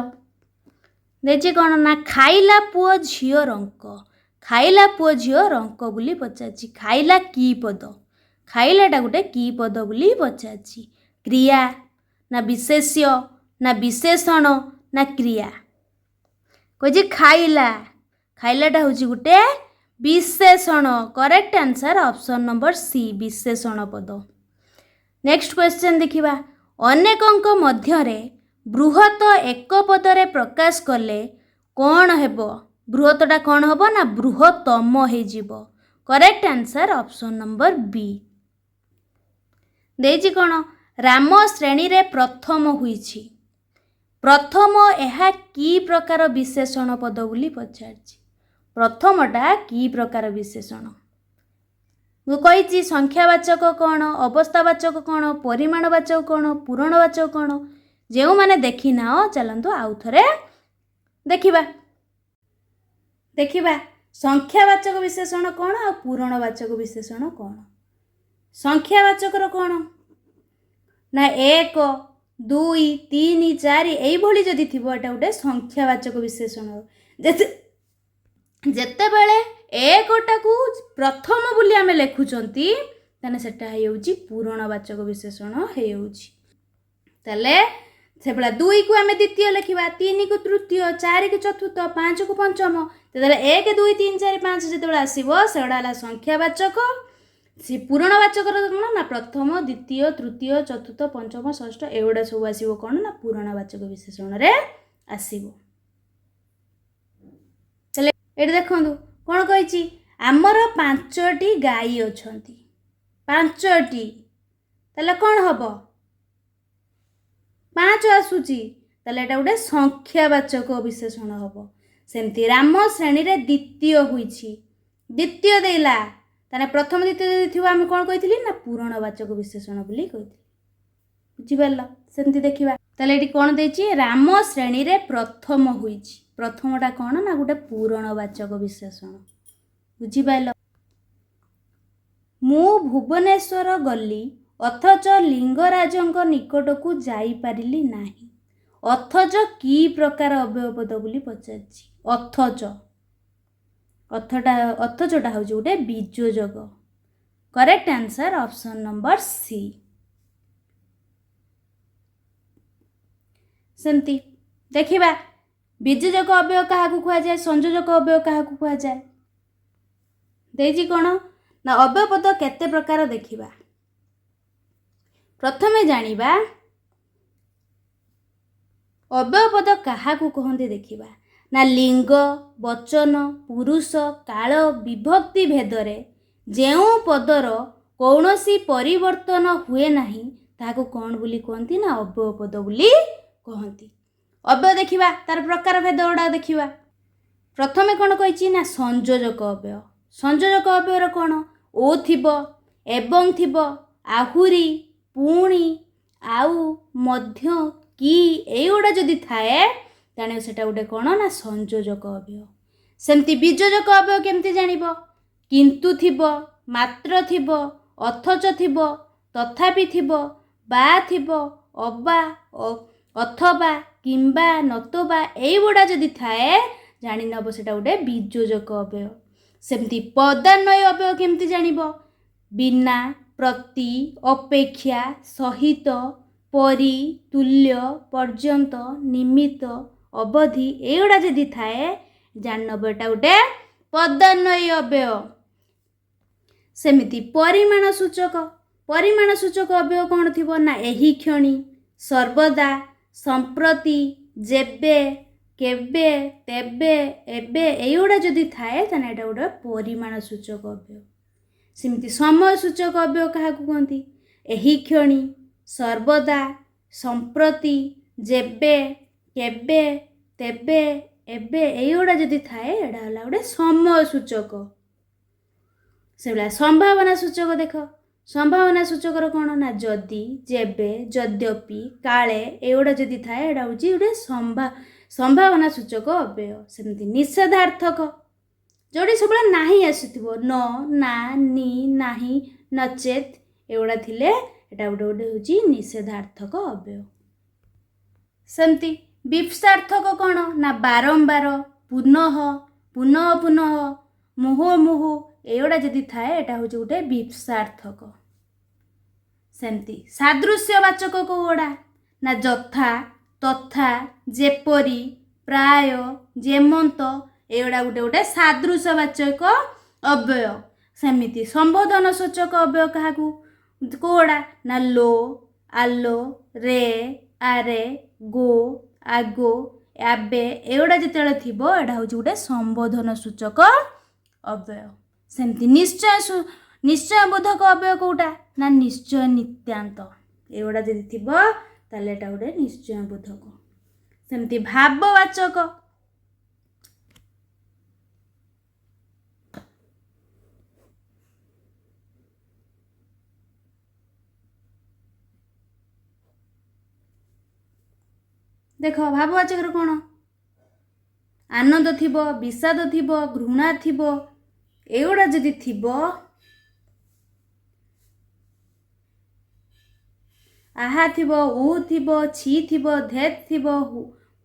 देखिए कौन ना खाइला पुओ झियो रंक खाइला पुओ झियो रंक बोली पचारछि खाइला की पद खाइलाटा गोटे की पद बोली पचारछि क्रिया ना विशेष्य ना विशेषण ना क्रिया कहे खाइला खाइलाटा हूँ गोटे विशेषण correct answer option number C विशेषण पद नेक्स्ट क्वेश्चन देखिबा ଅନେକଙ୍କ ମଧ୍ୟରେ ବୃହତ ଏକ ପଦରେ ପ୍ରକାଶ କଲେ କ'ଣ ହେବ? ବୃହତଟା କ'ଣ ହେବ ନା ବୃହତ୍ତମ ହେଇଯିବ। କରେକ୍ଟ ଆନ୍ସର ଅପସନ୍ ନମ୍ବର ବି। ଦେଇଛି କ'ଣ? ରାମ ଶ୍ରେଣୀରେ ପ୍ରଥମ ହୋଇଛି। ପ୍ରଥମ ଏହା କି ପ୍ରକାର ବିଶେଷଣ ପଦ ବୋଲି ପଚାରିଛି। ପ୍ରଥମଟା କି ପ୍ରକାର ବିଶେଷଣ? ମୁଁ କହିଛି ସଂଖ୍ୟାବାଚକ କ'ଣ, ଅବସ୍ଥାବାଚକ କ'ଣ, ପରିମାଣବାଚକ କ'ଣ, ପୂରଣବାଚକ କ'ଣ? ଯେଉଁମାନେ ଦେଖିନାଅ ଚାଲନ୍ତୁ ଆଉ ଥରେ ଦେଖିବା। ସଂଖ୍ୟାବାଚକ ବିଶେଷଣ କ'ଣ ଆଉ ପୂରଣବାଚକ ବିଶେଷଣ କ'ଣ? ସଂଖ୍ୟାବାଚକର କ'ଣ ନା 1 2 3 4 এইଭଳି ଯଦି ଥିବ ଏଟା ଗୋଟେ ସଂଖ୍ୟାବାଚକ ବିଶେଷଣ। ଯେତେବେଳେ ଏକଟାକୁ ପ୍ରଥମ ବୋଲି ଆମେ ଲେଖୁଛନ୍ତି ତାହେଲେ ସେଟା ହେଉଛି ପୂରଣବାଚକ ବିଶେଷଣ ହେଇଯାଉଛି। ତାହେଲେ ସେଭଳିଆ 2କୁ ଆମେ ଦ୍ୱିତୀୟ ଲେଖିବା, 3କୁ ତୃତୀୟ, 4କୁ ଚତୁର୍ଥ, 5କୁ ପଞ୍ଚମ। ଯେତେବେଳେ 1 2 3 4 5 ଯେତେବେଳେ ଆସିବ ସେଗୁଡ଼ା ହେଲା ସଂଖ୍ୟାବାଚକ। ସେ ପୂରଣବାଚକର କ'ଣ ନା ପ୍ରଥମ, ଦ୍ୱିତୀୟ, ତୃତୀୟ, ଚତୁର୍ଥ, ପଞ୍ଚମ, ଷଷ୍ଠ ଏଗୁଡ଼ା ସବୁ ଆସିବ କ'ଣ ନା ପୂରଣବାଚକ ବିଶେଷଣରେ ଆସିବ। ତାହେଲେ ଏଠି ଦେଖନ୍ତୁ କ'ଣ କହିଛି? ଆମର 5ଟି ଗାଈ ଅଛନ୍ତି। 5ଟି, ତାହେଲେ କ'ଣ ହେବ? 5 ଆସୁଛି, ତାହେଲେ ଏଇଟା ଗୋଟେ ସଂଖ୍ୟାବାଚକ ବିଶେଷଣ ହେବ। ସେମିତି ରାମ ଶ୍ରେଣୀରେ ଦ୍ୱିତୀୟ ହୋଇଛି, ଦ୍ୱିତୀୟ ଦେଲା, ତାହେଲେ ପ୍ରଥମ ଦ୍ୱିତୀୟ ଯଦି ଥିବ ଆମେ କ'ଣ କହିଥିଲି ନା ପୂରଣବାଚକ ବିଶେଷଣ ବୋଲି କହିଥିଲି। ବୁଝିପାରିଲ? ସେମିତି ଦେଖିବା। ତାହେଲେ ଏଠି କ'ଣ ଦେଇଛି? ରାମ ଶ୍ରେଣୀରେ ପ୍ରଥମ ହୋଇଛି। ପ୍ରଥମଟା କ'ଣ ନା ଗୋଟେ ପୂରଣବାଚକ ବିଶେଷଣ। ବୁଝିପାରିଲ? ମୁଁ ଭୁବନେଶ୍ୱର ଗଲି ଅଥଚ ଲିଙ୍ଗରାଜଙ୍କ ନିକଟକୁ ଯାଇପାରିଲି ନାହିଁ। ଅଥଚ କି ପ୍ରକାର ଅବ୍ୟୟପଦ ବୋଲି ପଚାରିଛି। ଅଥଚଟା ହେଉଛି ଗୋଟେ ବିଯୋଜକ। Correct answer option number C. ସେମିତି ଦେଖିବା ବିଯୋଜକ ଅବ୍ୟୟ କାହାକୁ କୁହାଯାଏ, ସଂଯୋଜକ ଅବ୍ୟୟ କାହାକୁ କୁହାଯାଏ। ଦେଇଛି କ'ଣ ନା ଅବ୍ୟୟପଦ କେତେ ପ୍ରକାର ଦେଖିବା। ପ୍ରଥମେ ଜାଣିବା ଅବ୍ୟୟପଦ କାହାକୁ କହନ୍ତି ଦେଖିବା। ନା ଲିଙ୍ଗ, ବଚନ, ପୁରୁଷ, କାଳ, ବିଭକ୍ତି ଭେଦରେ ଯେଉଁ ପଦର କୌଣସି ପରିବର୍ତ୍ତନ ହୁଏ ନାହିଁ ତାହାକୁ କ'ଣ ବୋଲି କୁହନ୍ତି ନା ଅବ୍ୟୟପଦ ବୋଲି କହନ୍ତି। ଅବ୍ୟୟ ଦେଖିବା, ତାର ପ୍ରକାର ଭେଦ ଗୁଡ଼ା ଦେଖିବା। ପ୍ରଥମେ କ'ଣ କହିଛି ନା ସଂଯୋଜକ ଅବ୍ୟୟ। ସଂଯୋଜକ ଅବ୍ୟୟର କ'ଣ? ଓ ଥିବ, ଏବଂ ଥିବ, ଆହୁରି, ପୁଣି, ଆଉ, ମଧ୍ୟ, କି ଏଇଗୁଡ଼ା ଯଦି ଥାଏ ତାହେଲେ ସେଟା ଗୋଟେ କ'ଣ ନା ସଂଯୋଜକ ଅବ୍ୟୟ। ସେମିତି ବିଯୋଜକ ଅବ୍ୟୟ କେମିତି ଜାଣିବ? କିନ୍ତୁ ଥିବ, ମାତ୍ର ଥିବ, ଅଥଚ ଥିବ, ତଥାପି ଥିବ, ବା ଥିବ, ଅବା, ଅଥବା, କିମ୍ବା, ନତବା ଏଇଗୁଡ଼ା ଯଦି ଥାଏ ଜାଣିନେବ ସେଟା ଗୋଟେ ବିଯୋଜକ ଅବ୍ୟୟ। ସେମିତି ପଦାନ୍ୱୟ ଅବ୍ୟୟ କେମିତି ଜାଣିବ? ବିନା, ପ୍ରତି, ଅପେକ୍ଷା, ସହିତ, ପରି, ତୁଲ୍ୟ, ପର୍ଯ୍ୟନ୍ତ, ନିମିତ୍ତ, ଅବଧି ଏଇଗୁଡ଼ା ଯଦି ଥାଏ ଜାଣିନେବ ଏଟା ଗୋଟେ ପଦାନ୍ୱୟ ଅବ୍ୟୟ। ସେମିତି ପରିମାଣ ସୂଚକ ଅବ୍ୟୟ କ'ଣ ଥିବ ନା ଏହି କ୍ଷଣି, ସର୍ବଦା, ସମ୍ପ୍ରତି, ଯେବେ, କେବେ, ତେବେ, ଏବେ ଏଇଗୁଡ଼ା ଯଦି ଥାଏ ତାହେଲେ ଏଇଟା ଗୋଟେ ପରିମାଣ ସୂଚକ ଅବ୍ୟୟ। ସେମିତି ସମୟ ସୂଚକ ଅବ୍ୟୟ କାହାକୁ କୁହନ୍ତି? ଏହି କ୍ଷଣି, ସର୍ବଦା, ସମ୍ପ୍ରତି, ଯେବେ, କେବେ, ତେବେ, ଏବେ ଏଇଗୁଡ଼ା ଯଦି ଥାଏ ଏଇଟା ହେଲା ଗୋଟେ ସମୟ ସୂଚକ। ସେଭଳିଆ ସମ୍ଭାବନା ସୂଚକ ଦେଖ। ସମ୍ଭାବନା ସୂଚକର କ'ଣ ନା ଯଦି, ଯେବେ, ଯଦ୍ୟପି, କାଳେ ଏଗୁଡ଼ା ଯଦି ଥାଏ ଏଇଟା ହେଉଛି ଗୋଟେ ସମ୍ଭାବନା ସୂଚକ ଅବ୍ୟୟ। ସେମିତି ନିଷେଧାର୍ଥକ ଯେଉଁଠି ସବୁବେଳେ ନାହିଁ ଆସୁଥିବ, ନ, ନା, ନି, ନାହିଁ, ନଚେତ୍ ଏଗୁଡ଼ା ଥିଲେ ଏଇଟା ଗୋଟେ ହେଉଛି ନିଷେଧାର୍ଥକ ଅବ୍ୟୟ। ସେମିତି ବିପ୍ସାର୍ଥକ କ'ଣ ନା ବାରମ୍ବାର, ପୁନଃ, ମୁହୁର୍ମୁହୁ ଏଗୁଡ଼ା ଯଦି ଥାଏ ଏଇଟା ହେଉଛି ଗୋଟେ ବିପ୍ସାର୍ଥକ। ସେମିତି ସାଦୃଶ୍ୟବାଚକ କେଉଁଗୁଡ଼ା ନା ଯଥା, ତଥା, ଯେପରି, ପ୍ରାୟ, ଯେମନ୍ତ ଏଗୁଡ଼ା ଗୋଟେ ସାଦୃଶ୍ୟବାଚକ ଅବ୍ୟୟ। ସେମିତି ସମ୍ବୋଧନ ସୂଚକ ଅବ୍ୟୟ କାହାକୁ କେଉଁଗୁଡ଼ା ନା ଲୋ, आलो, रे, आरे, गो, आगो, आबे एगुड़ा जिते थीबो एटा हूँ गोटे संबोधन सूचक अव्यय। सेमती निश्चय बोधक अव्यय कोटा ना निश्चय नित्यांत एगुड़ा जदि थीबो ताले एटा गोटे निश्चय बोधक। सेमती भाववाचक देख भाववाचक कौन आनंद थिबो, विषाद थिबो, घृणा थिबो एगुड़ा जदि थिबो आहा थिबो, ऊ थिबो, छी थिबो, धेत थिबो,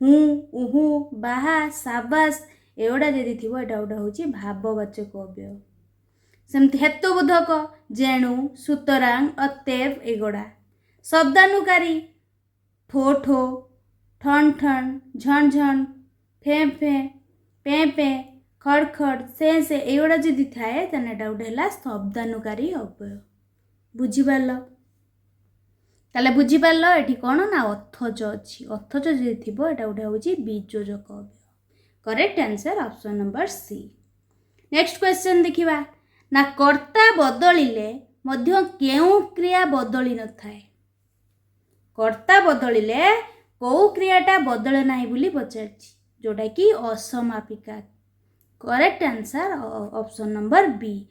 हूँ उहू बाहा साबास एगुड़ा जदि थिबो एटा गोटे होची भाववाचक अव्यय। सेमती हेतुबोधक जेणु, सुतरां, अतएव एगुड़ा। शब्दानुकारी ठो ठो, ठन ठन, झन झन, फे फे, पे पे, खड़ खड़, से एगुड़ा जदि थाए ताने एटा गोटे हला शब्दानुकारी अव्यय। बुझिपारल? ताले बुझिपारल एठी कोन ना अथच अछि। अथच जदि थिबो एटा गोटे होची बीजोजक अव्यय। Correct answer option number C. Next question देखिबा ना कर्ता बदलिले मध्य केउ क्रिया बदली न थाए। कर्ता बदलिले कौ क्रियाटा बदले नाही बोली पचारछि जोटा कि असमापिका। Correct answer option number B.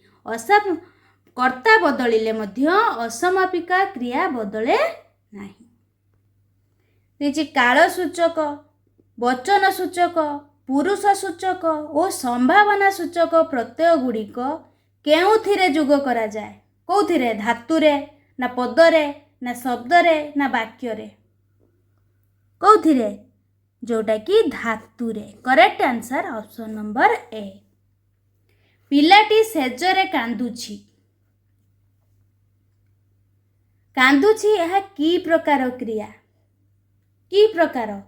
कर्ता बदलिले मध्य असमापिका क्रिया बदले नाही। देखि काल सूचक, वचन सूचक, पुरुष सूचक और संभावना सूचक प्रत्यय गुड़िक केउथिरे जोग करा जाए? कौथिरे? धातुरे ना पदरे ना शब्दरे ना वाक्यरे? कौथिरे? जोटा कि धातुरे। Correct answer option number A. पिलाटी सेजरे कांदुछि। कांदुछि यह की प्रकार क्रिया? की प्रकार?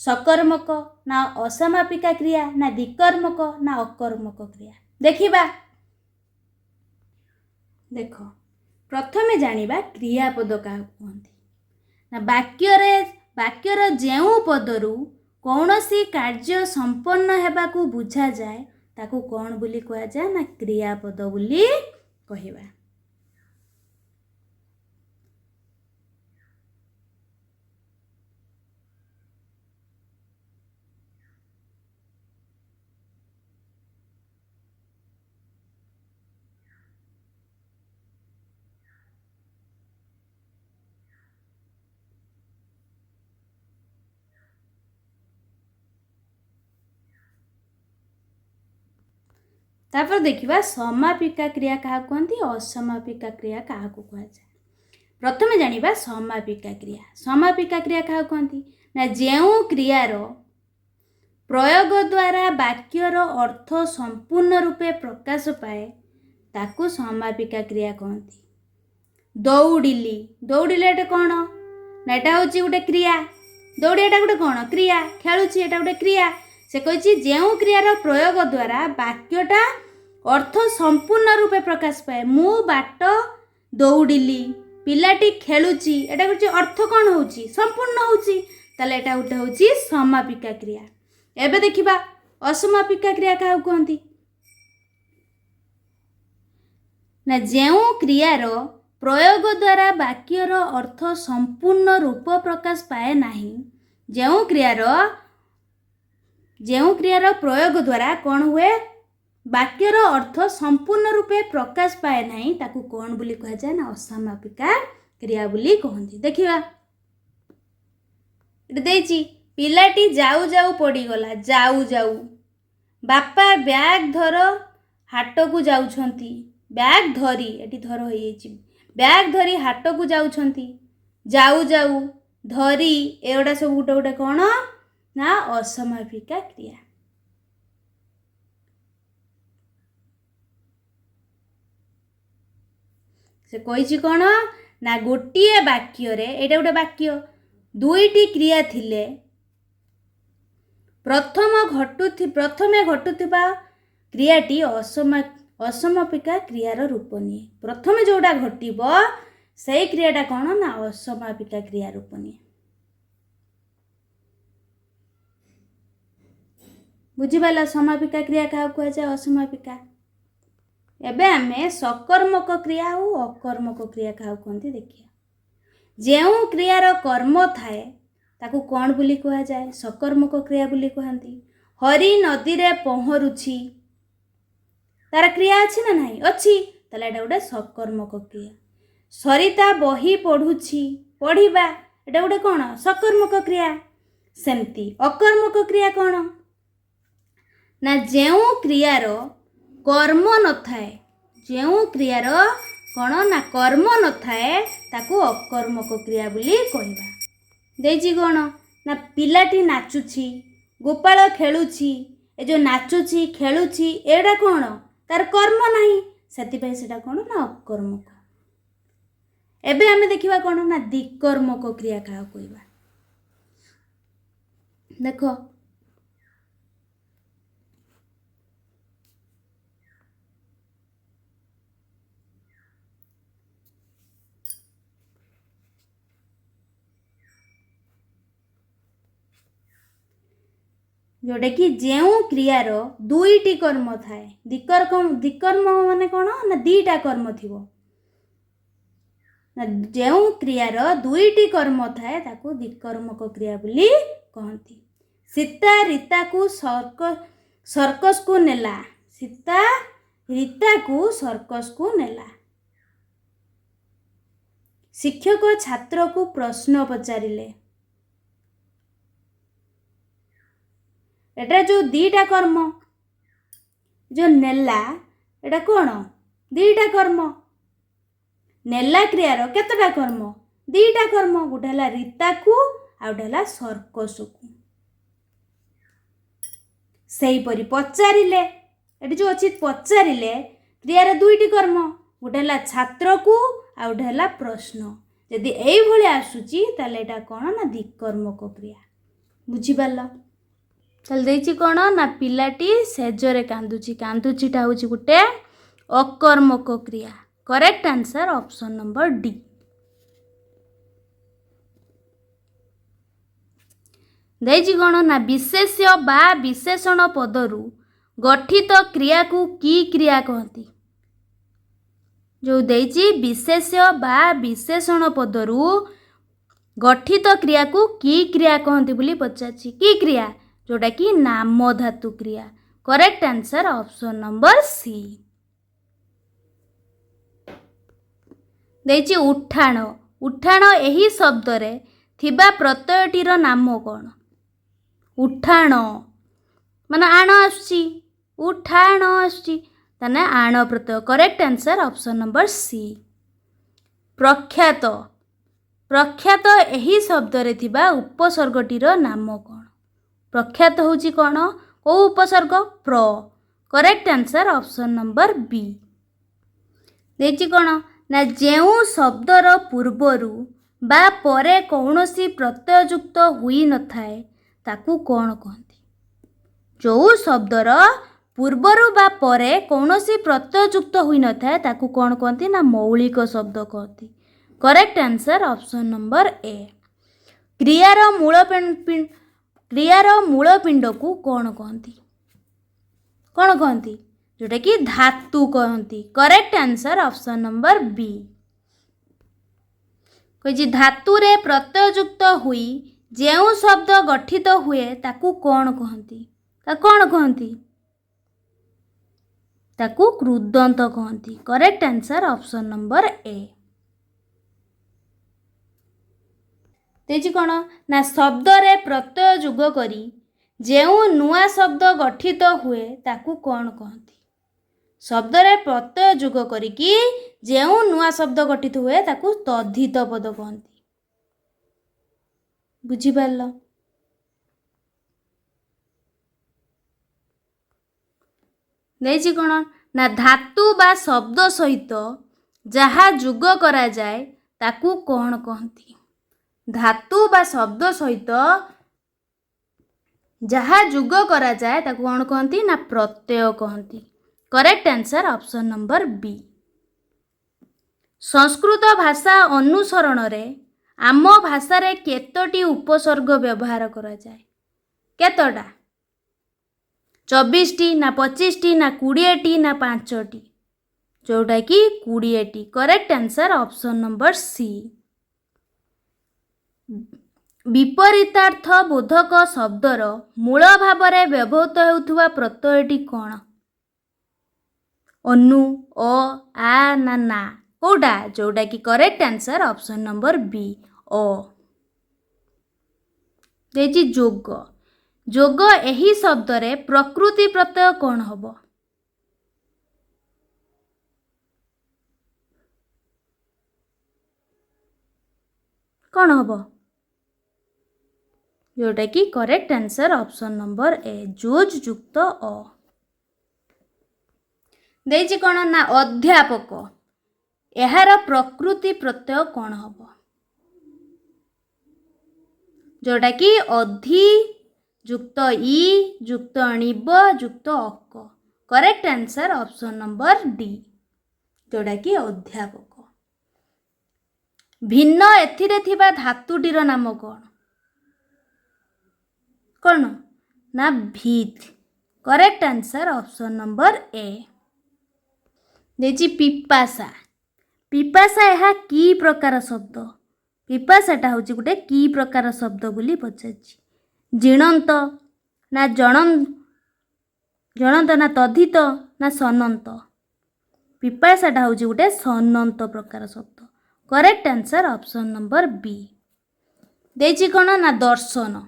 सकर्मक ना असमापिका क्रिया ना द्विकर्मक ना अकर्मक क्रिया? देखिबा देख प्रथमे जानिबा क्रियापद क्या कहते ना वाक्यर जेउ पदरु कौनसी कार्य संपन्न हेबाकू बुझा जाए ताकू कौन बोली कहा जाए ना क्रियापद बोली कहिबा। तापर देखिबा समापिका क्रिया क्या कहती, असमापिका क्रिया क्या कहा जाए। प्रथमे जानिबा समापिका क्रिया। समापिका क्रिया क्या कहती ना जेउ क्रियार प्रयोग द्वारा वाक्यर अर्थ संपूर्ण रूपे प्रकाश पाए ताकू समापिका क्रिया कहती। दौड़िली, दौड़िले कौन ना एटा होची गोटे क्रिया। दौड़ियाटा गोटे कौन क्रिया। खेलुची एटा गोटे क्रिया। से कही जेउ क्रियार प्रयोग द्वारा वाक्यटा अर्थ संपूर्ण रूपे प्रकाश पाए। मु बाट दौड़िली, पिलाटी खेलुची एटा कुछ अर्थ कौन होची संपूर्ण होची। ताले एटा गोटे होची समापिका क्रिया। एबे देखिबा असमापिका क्रिया क्या कहती ना जेउ क्रियार प्रयोग द्वारा वाक्यर अर्थ संपूर्ण रूप प्रकाश पाए नाही। जेउ क्रियार प्रयोग द्वारा कौन हुए वाक्यर अर्थ संपूर्ण रूपे प्रकाश पाए नाही ताकू कौन बोली कहा जाए ना असमापिका क्रिया बोली कहती। देखिबा एटा देछि पिलाटी जाऊ जाऊ पड़ीगला। जाऊ जाऊ बापा बैग धर हाट को जाउछंती। बैग धरी एटी धर होई जाइछि। बैग धरी हाट को जाउछंती। जाऊ जाऊ धरी एगुड़ा सब गोटे गोटे कौन ना असमापिका क्रिया। से कही कौन ना गोटे वाक्य रे एटा गोटे वाक्य दुईटी क्रिया थिले प्रथमे घटुथिबा क्रियाटी असमापिका क्रियार रूप निये। प्रथमे जोड़ा घटिबो सेई क्रियाटा कौन ना असमापिका क्रिया रूप निये। बुझिपाला समापिका क्रिया क्या कह जाए असमापिका। एबे आमे सकर्मक क्रिया और अकर्मक क्रिया क्या कहते देखिए। जो क्रियार कर्म थाए ताकू कौन बोली कह जाए सकर्मक क्रिया बोली कहती। हरि नदी रे पहरुछि तार क्रिया अच्छी ना नहीं अच्छी ताले एटा गोटे सकर्मक क्रिया। सरिता बही पढ़ुछि पढ़िबा एटा गोटे कौन सकर्मक क्रिया। सेमती अकर्मक क्रिया कौन ना जो क्रियार कर्म न थाए जो क्रियार कौन ना कर्म न थाए ताकू अकर्मक क्रिया बोली कहबा। देजी कौन ना पिलाटी नाचुछि गोपाल खेलुछि ए जो नाचुछि खेलुछि एडा कौन तार कर्म नहीं सेतिपय सेटा कौन ना अकर्मक। एबे आमे देखिबा कौन ना दिकर्मक क्रिया क्या कहबा। देखो जोटा कि जो क्रियार दुईटी कर्म थाए दिकर्म माने कौन ना दीटा कर्म थी ना जो क्रियार दुईटी कर्म थाए ताकू दिकर्मक क्रिया बोली कहती। सीता रीता को सर्कस को नेला सीता रीता को सर्कस को नेला। शिक्षक छात्र को प्रश्न पचारिले एटा जो दीटा कर्म जो नेला एटा कौन दीटा कर्म नेला क्रियार केतटा कर्म दीटा कर्म गोटे है रीता को आ गोटे है सर्कस को। सेहीपरि पचारिले एटी जो अच्छी पचारिले क्रियार दुईटी कर्म गोटे है छात्र को आ गोटे है प्रश्न यदि यही आसूची ताले एटा कौन ना दिकर्मक क्रिया। बुझिपाल चल देछि कौन ना पिलाटी सेजरे कांदुची कांदुचीटा होची गोटे अकर्मक क्रिया। Correct answer option number D. देछि कौन ना विशेष्य बा विशेषण पदरु गठित क्रिया को की क्रिया कहती। जो देछि विशेष्य बा विशेषण पदरु गठित क्रिया को की क्रिया कहती बोली पचारछि। की क्रिया जोटा कि नाम धातु क्रिया। Correct answer option number C. देछि उठाण उठाण एही शब्द रे थिबा प्रत्ययटीर नाम कौन। उठाण माने आण आसुची उठाण आसुची ताने आण प्रत्यय। Correct answer option number C. प्रख्यात प्रख्यात एही शब्द रे थिबा उपसर्गटीर नाम कौन। प्रख्यात होची कौन को उपसर्ग प्र। Correct answer option number B. देछि कौन ना जो शब्दर पूर्वरु बा परे कौनसी प्रत्यययुक्त हुई न थाए ताकू कौन कहती। जो शब्दर पूर्वरु बा परे कौनसी प्रत्यययुक्त हुई न थाए ताकू कौन कहती ना मौलिक शब्द कहती। Correct answer option number A. क्रियार मूल पिंड को कौन कहती जोटा कि धातु कहती। Correct answer option number B. कही धातु रे प्रत्यययुक्त हुई जो शब्द गठित हुए ताकू कौन कहती ताकू कृदंत कहती। Correct answer option number A. तेजी कौन ना शब्द रे प्रत्यय जुग करी जो नुआ शब्द गठित हुए ताकू कौन कहती। शब्द रे प्रत्यय जुग करिकी जो नुआ शब्द गठित हुए ताकू तद्धित पद कहती। बुझिपारल। देछि कौन ना धातु बा शब्द सहित जहा जुग करा जाए ताकू कौन कहती। धातु बा शब्द सहित जहा जुग करा जाए ताकू कौन कहती ना प्रत्यय कहती। Correct answer option number B. Sanskrit भाषा अनुसरण रे आम भाषारे केतोटी उपसर्ग व्यवहार करा जाए? केतोटा? 24टी ना 25टी ना 20टी ना 5टी? जोटा कि 20टी। Correct answer option number C. विपरीतार्थ बोधक शब्दर मूल भावरे व्यवहृत हेउथुवा प्रत्ययटी कोण? अनु, अ, आ ना ना? कोटा? जोटा कि correct answer option number B, अ। देजी जोग। जोग एही शब्दरे प्रकृति प्रत्यय कोण हबो? कौन हम? जोटा कि correct answer option number A, जोज युक्त अ। देजी कौन ना अध्यापक। एहार प्रकृति प्रत्यय कौन हम? जोटा कि अधि युक्त इ युक्त अणिब युक्त अक। Correct answer option number D, जोटा कि अध्यापक। भिन्न एथिरे थिबा धातुटीर नाम कौन? कौन ना भीत। Correct answer option number A. देजी पिपासा। पिपासा यह की प्रकार शब्द? पिपासाटा हूँ गोटे की प्रकार शब्द बोली पचारछि? जिणंत ना जणंत ना तद्धित ना सनंत? पिपासाटा हूँ गोटे सनंत प्रकार शब्द। Correct answer option number B. देजी कौन ना दर्शन।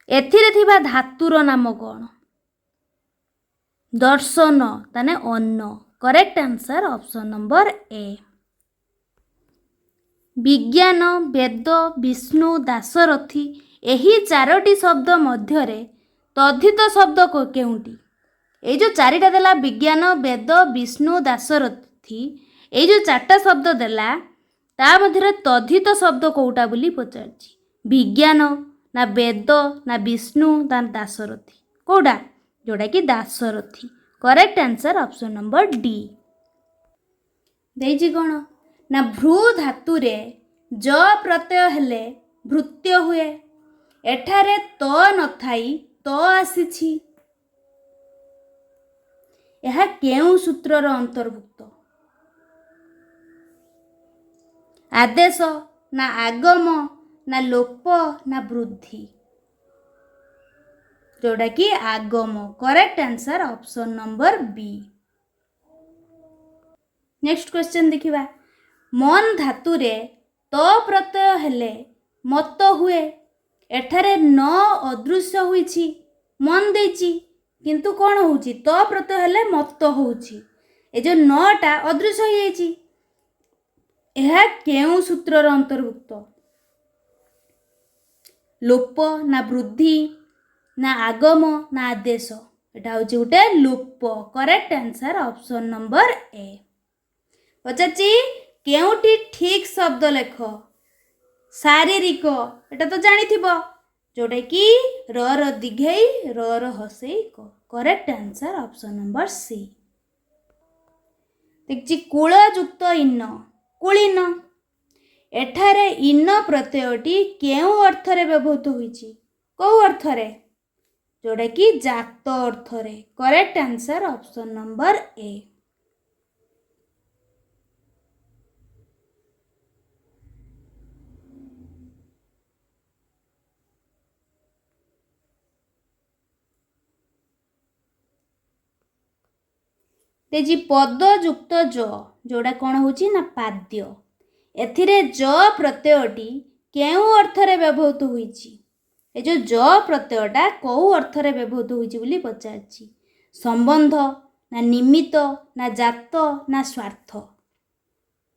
एथिरे थिबा धातुर नाम कौन? दर्शन ताने अन्न। करेक्ट आंसर ऑप्शन नंबर ए। विज्ञान, वेद, विष्णु, दाशरथी एही चारोटी शब्द मध्यरे तद्धित शब्द केउंटी? ए जो चारिटा देला विज्ञान, वेद, विष्णु, दाशरथी, ए जो चारटा शब्द देला ता मध्यरे तद्धित शब्द कोउटा बोली पचारछि? विज्ञान ना वेद ना विष्णु ना दाशरथी? कोउटा? जोटा कि दाशरथी। Correct answer option number D. देजी कौन ना भ्रू धातुरे ज प्रत्यय हेले भृत्य हुए। एठारे त नथाई त आसीछि। यह केउ सूत्रर अंतर्भुक्त? आदेश ना आगम ना लोप ना वृद्धि? जोटा कि आगम। Correct answer option number B. Next question देखिबा। मन धातुरे त प्रत्यय हेले मत हुए। एठारे न अदृश्य होईछि, मन देछि, किंतु कौन होउछि? त प्रत्यय हेले मत होउछि। ए जो नटा अदृश्य हो जाइछि। यह केउ सूत्रर अंतर्भुक्त? लोप ना वृद्धि ना आगम ना आदेश? एटा होछि गोटे लोप। Correct answer option number A. पचाची केउटी ठीक शब्द लेख? शारीरिक एटा तो जानी थिबो, जोटा कि र दीघई र हसई क। Correct answer option number C. देखछि कूल युक्त इन, कुलीन। एठारे इन प्रत्ययटी केउ अर्थरे व्यवहृत होईछि? को अर्थरे? जोटा कि जात अर्थरे। Correct answer option number A. तेजी पद युक्त ज, जोड़ा कौन होची ना पाद्य। एथिरे ज प्रत्ययटी केउ अर्थरे व्यवहृत होईछि? ए जो ज प्रत्ययटा कौ अर्थरे व्यवहृत होईछि बोली पचारछि? संबंध ना निमित्त ना जात ना स्वार्थ?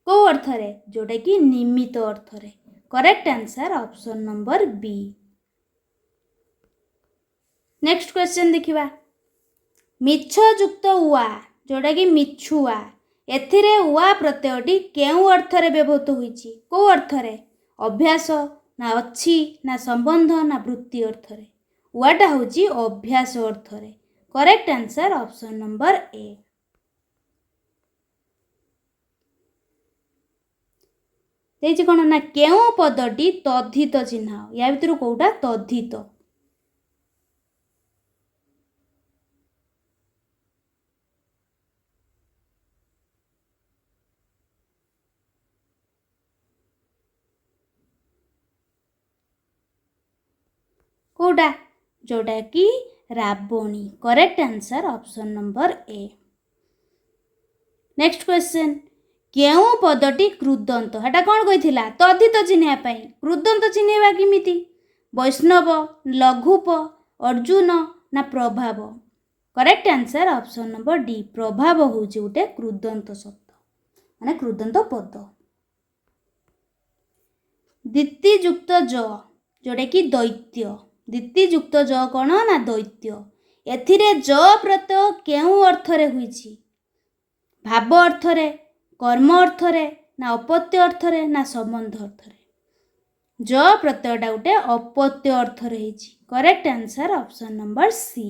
कौ अर्थरे? जोटा कि निमित्त अर्थरे। Correct answer option number B. Next question देखिबा। मिछ युक्त उआ, जोटा कि मिछुआ। एथिरे उआ प्रत्ययटी केउ अर्थरे व्यवहृत होईछि? को अर्थरे? अभ्यास ना अच्छी ना संबंध ना वृत्ति अर्थरे? उआटा होची अभ्यास अर्थरे। Correct answer option number A. ଦେଇଛି କ'ଣ ନା କେଉଁ ପଦଟି ତଦ୍ଧିତ ଚିହ୍ନ ୟା ଭିତରୁ କୋଉଟା ତଦ୍ଧିତ କୋଉଟା जोटा कि राबणी correct answer option number A next question केउ पदटी कृदंत हेटा कौन कही तद्धित चिन्हवा कृदंत चिन्हवा किमिति वैष्णव लघुप अर्जुन ना प्रभाव correct answer option number D प्रभाव हूँ गोटे कृदंत शब्द माने कृदंत पद दितियुक्त ज जोटा कि दैत्य दितियुक्त ज कौन ना दैत्य एथिरे ज प्रत्यय केउ अर्थरे हुई भाव अर्थरे कर्म अर्थरे ना अपत्य अर्थरे ना संबंध अर्थरे ज प्रत्ययटा गोटे अपत्य अर्थरे होइछि correct answer option number C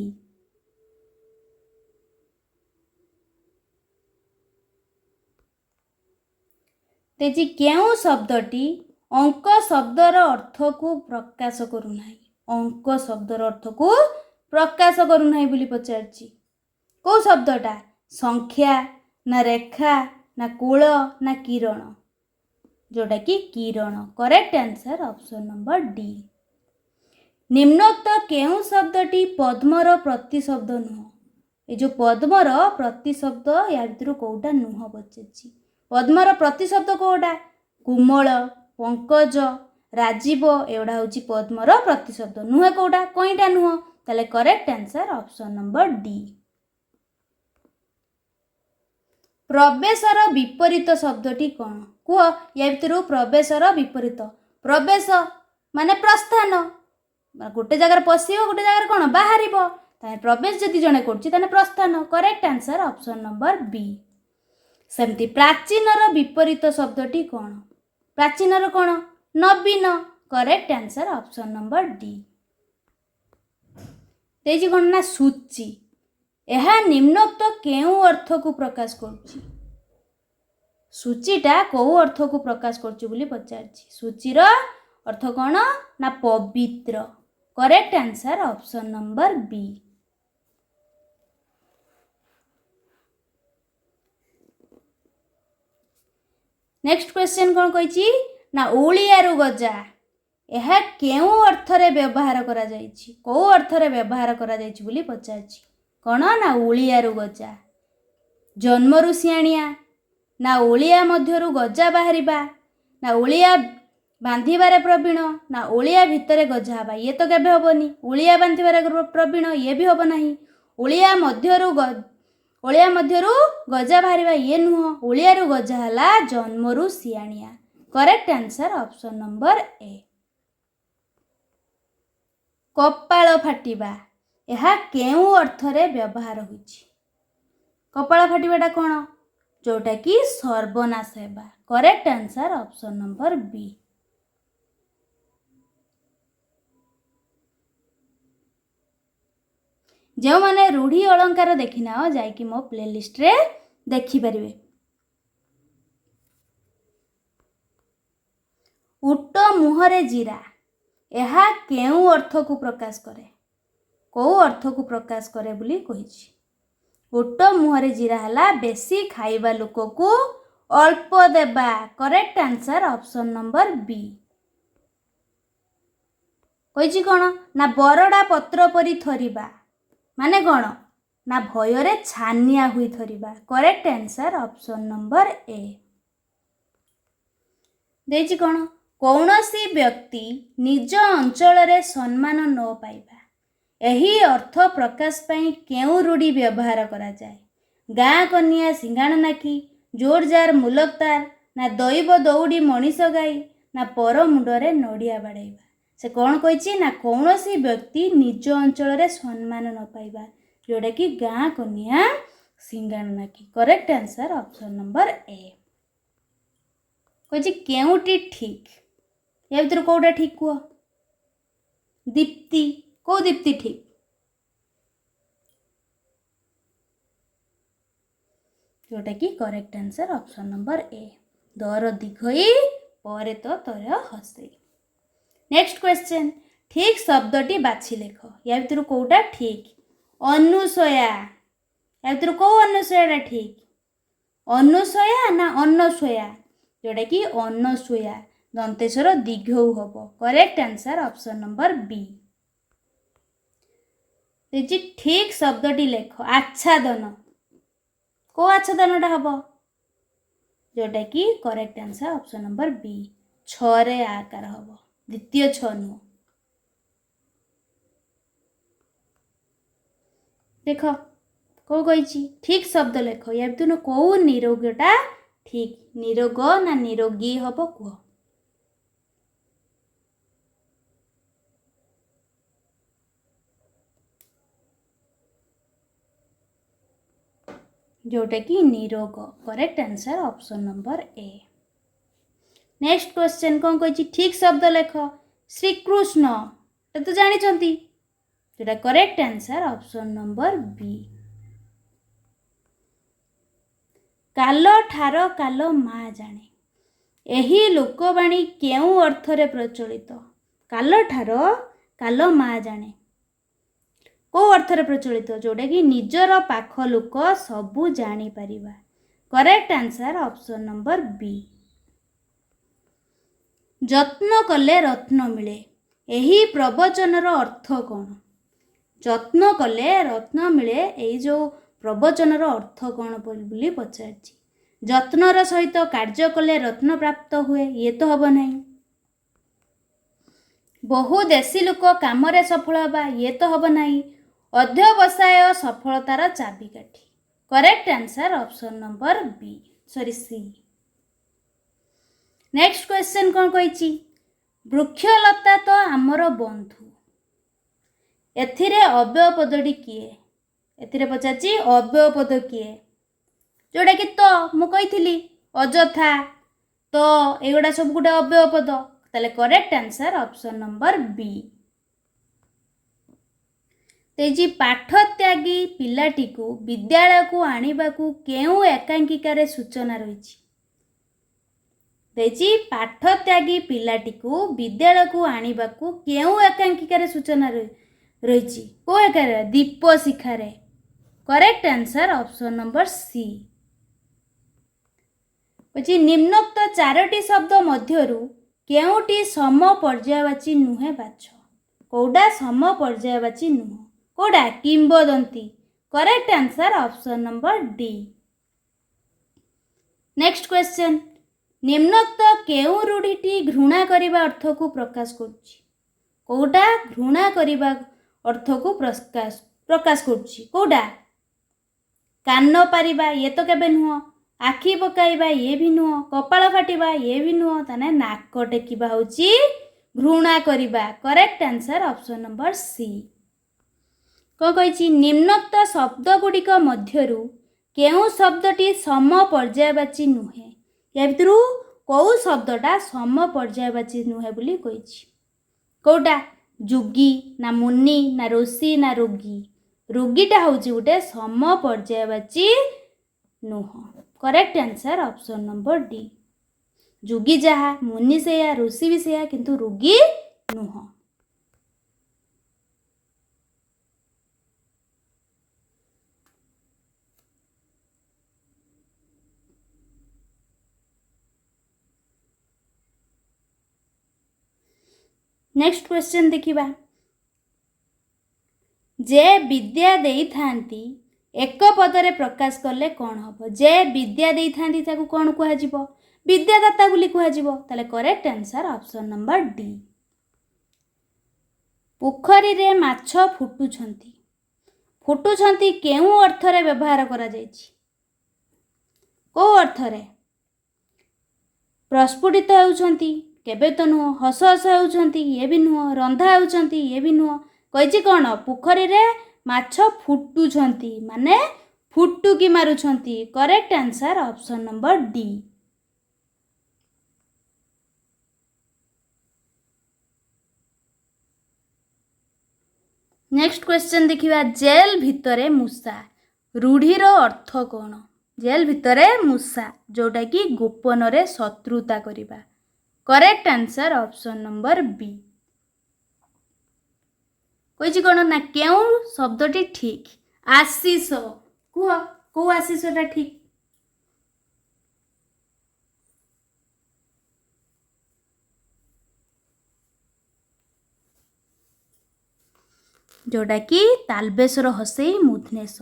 तेजी केउ शब्दटी अंक शब्दर अर्थ को प्रकाश करूना अंक शब्दर अर्थ को प्रकाश करूना बोली पचारछि कौ शब्दटा संख्या ना रेखा ना कूल ना किरण जोटा कि किरण correct answer option number D निम्नोक्त केउ शब्दटी पद्मर प्रतिशब्द नुह ये जो पद्मर प्रतिशब्द या भीतर कौटा नुह पचारछि पद्मर प्रतिशब्द कौटा कुमल पंकज राजीव एवढा हूँ पद्मर प्रतिशब्द नुहे कौटा कईटा नुह ताले correct answer option number D प्रवेशर विपरीत शब्दटी कौन कुह या भीतर प्रवेशर विपरीत प्रवेश माने प्रस्थान गोटे जगार पशिब गोटे जगार कौन बाहर प्रवेश जदि जड़े कर प्रस्थान correct answer option number B सेमती प्राचीनर विपरीत शब्दटी कौन प्राचीनर कौन नवीन correct answer option number D तेजी कौन ना सूची यह निम्नोक्त केउ अर्थ को प्रकाश करुछि सूचीटा कौ अर्थ को प्रकाश करुछि बोली पचारछि सूचीर अर्थ कौन ना पवित्र correct answer option number B next question कौन कही ना ओलियारु गजा यह केउ अर्थरे व्यवहार करा जाइछि कौ अर्थरे व्यवहार करा जाइछि बोली पचारछि कौन ना ओलियारु गजा जन्मरु सियाणिया ना ओलिया मध्यरु गजा बाहरिबा ना ओलिया बांधिबारे प्रवीण ना ओलिया भितरे गजा हबा ये तो केबे हबनी ओलिया बांधिबारे प्रवीण ये भी हब नाही ओलिया मध्यरु गजा बाहरिबा ये नुह ओलियारु गजा हला जन्मरु सियाणिया correct answer option number A कपाल फाटिबा यह केउ अर्थरे व्यवहार होइछि कपाल फाटिबाटा कौन जोटा कि सर्वनाश हेबा correct answer option number B जो माने रूढ़ी अलंकार देखिना जाइकी मो प्लेलिस्ट रे देखि परिबे उट मुहरे जीरा यह केउ अर्थ को प्रकाश करे कौ अर्थ को प्रकाश करे बोली कहिछि उट मुहरे जीरा हला बेसी खाइबा लोक को अल्प देबा correct answer option number B कहिछि कोन ना बरडा पत्र परी थरिबा माने कौन ना भयरे छानिया हुई थरिबा correct answer option number A देछि कोन कौनसी व्यक्ति निज अंचल रे सम्मान न पाइबा यही अर्थ प्रकाश पाई केउ रूढ़ी व्यवहार करा जाए गाँ कनिया सिंगाण नाकी जोर जार मुलकतार ना दैव दौड़ी मनीष गाई ना पर मुंडरे नड़िया बाड़ाइबा से कौन कही ना कौनसी व्यक्ति निज अंचल रे सम्मान न पाइबा जोटा कि गाँ कनिया सिंगाण नाकी करेक्ट आंसर ऑप्शन नंबर ए कही केउटी ठीक या भीतर कौटा ठीक कुह दीप्ति कौ दीप्ति ठीक जोटा कि correct answer option number A दर दीघई ପରେ ତ ତୋର ହସେଇ। नेक्स्ट क्वेश्चन ठीक शब्दटी बाछि लेख या भितर कोटा ठीक अनुसया या भितर को अनुसयाटा ठीक अनुसया ना अन्नसया जोटा कि अन्नसया दंतेश्वर दीर्घ हम correct answer option number B. ठीक शब्दटी लेख आच्छादन को आच्छादनटा हम जोटा कि correct answer option number B छरे आकार हम द्वितीय छ नुह। देख कौ कही ठीक शब्द लेख या भितर कौ निरोगटा ठीक निरोग ना निरोगी हम कह जोटा कि निरोग correct answer option number A. Next question कौन कही ठीक शब्द लेख श्रीकृष्ण तो जानी जोटा correct answer option number B. काल ठार काल माँ जाने यही लोकवाणी केउ अर्थरे प्रचलित काल ठार काल माँ जाने को अर्थरे प्रचलित जोटा कि निजर पाख लोक सबू जानी परिबा correct answer option number B. जत्न कले रत्न मिले यही प्रवचनर अर्थ कौन जत्न कले रत्न मिले यही जो प्रवचनर अर्थ कौन बोली पचार जत्नर सहित कार्य कले रत्न प्राप्त हुए ये तो हम नहीं बहु देशी लोक काम सफल हवा ये तो हम नहीं अध्यवसाय सफलतार चाबिकाठी correct answer option number B sorry C. Next question कौन कही वृक्षलता तो आमर बंधु एथिरे अव्यय पदटी किए एथिरे पचाची अव्यय पद किए जोड़ा कि तो मु कही अजथा तो एगुड़ा सब गोटे अव्यय पद ताले correct answer option number B. तेजी पाठ त्यागी पिलाटी को विद्यालय को आनिबा को केउ एकांकिकार सूचना रही तेजी पाठ त्यागी पिलाटी को विद्यालय को आनिबा को केउ एकांकिकार सूचना रही को एकार दीप शिखार correct answer option number C. निम्नोक्त चारोटी शब्द मध्यरु केउटी सम पर्यायवाची नुहे बाछ कौटा सम पर्यायवाची नुह कौटा किंबदंती correct answer option number D. Next question निम्नोक्त केउ रूढ़ीटी घृणा करिबा अर्थ को प्रकाश करुछि कौटा घृणा करिबा अर्थ को प्रकाश करुछि कौटा कान पारिबा ये तो केबे नुह आखि पकाइबा ये भी नुह कपाल फाटिबा ये भी नुह ताने नाक टेकिबा होची घृणा करिबा correct answer option number C. कौन कही निम्नोक्त शब्द गुड़िक मध्यरु केउ शब्दटी सम पर्यायवाची नुहे या भितर कौ शब्दटा सम पर्यायवाची नुहे बोली कही कौटा जुगी ना मुनि ना ऋषि ना रोगी रोगीटा हूँ गोटे सम पर्यायवाची नुह correct answer option number D. जुगी जहा मुनि से ऋषि भी से किंतु रोगी नुह। नेक्स्ट क्वेश्चन देखिबा जे विद्या देई थांती एक पदरे प्रकाश कले कौन हम जे विद्या देई थांती ताकू कौन कह विद्यादाता बोली कह ताले correct answer option number D. पोखरी रे माछ फुटुछंती फुटुछंती केउ अर्थरे व्यवहार करा जायछि को अर्थरे प्रस्फुटित होउछंती केबे तो नुह हस हस होउछंती ये भी नुह रंधा होउछंती ये भी नुह कहिछि कौन पोखरी रे माछ फुटुछंती माने फुटुकी मारुछंती correct answer option number D. Next question देखिबा जेल भितरे मूषा रूढ़ीर अर्थ कौन जेल भितरे मूषा जोटा कि गोपन रे शत्रुता करिबा correct answer option number B. कही कौन ना क्यों शब्दटी ठीक आशीष कुह कौ आशीषटा ठीक जोटा कि तालबेश्वर हसई मुधनेश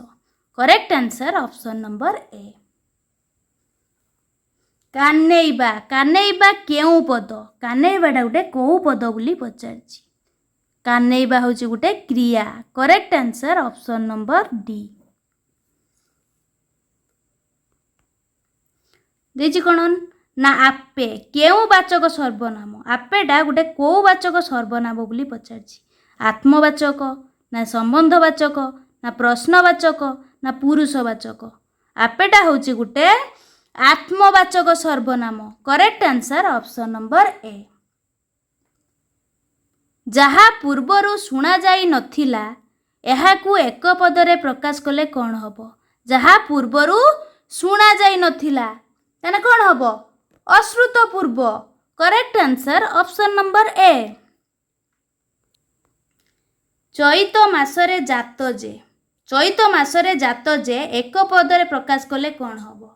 correct answer option number A. कानेइबा कानेइबा केउ पद कानेइबाटा गोटे कौ पद बोली पचारछि कानेइबा होछि गोटे क्रिया correct answer option number D. देछि कोन ना आपे केउ वाचक सर्वनाम आपेटा गोटे कौ वाचक सर्वनाम बोली पचारछि आत्मवाचक ना संबंधवाचक ना प्रश्नवाचक ना पुरुषवाचक आपेटा होछि गोटे आत्मवाचक सर्वनाम करेक्ट आंसर ऑप्शन नंबर ए। जहा पूर्वरु शुणा जाई नथिला एहाकू एक पदरे प्रकाश कले कौन हबो जहा पूर्वरु शुणा जाई नथिला ताने कौन हबो अश्रुतपूर्व correct answer option number A. चैत मासरे जात जे एक पदरे प्रकाश कले कौन हबो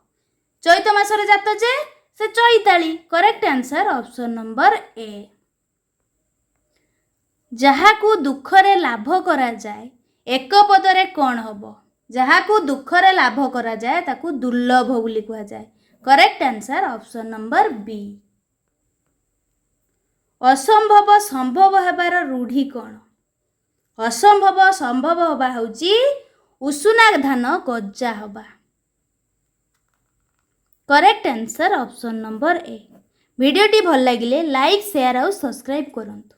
चैत मासरे जात जे से चैताली correct answer option number A. जहाकू दुखरे लाभ करा जाए एक पदरे कौन हबो जहाकू दुखरे लाभ करा जाए ताकू दुर्लभ बोली कहा जाए correct answer option number B. असंभव संभव हेबार रूढ़ी कौन असंभव संभव हवा होची उषुना धान गजा हवा correct answer option number A. वीडियोटी भल लगिले लाइक शेयर और सब्सक्राइब करंतु।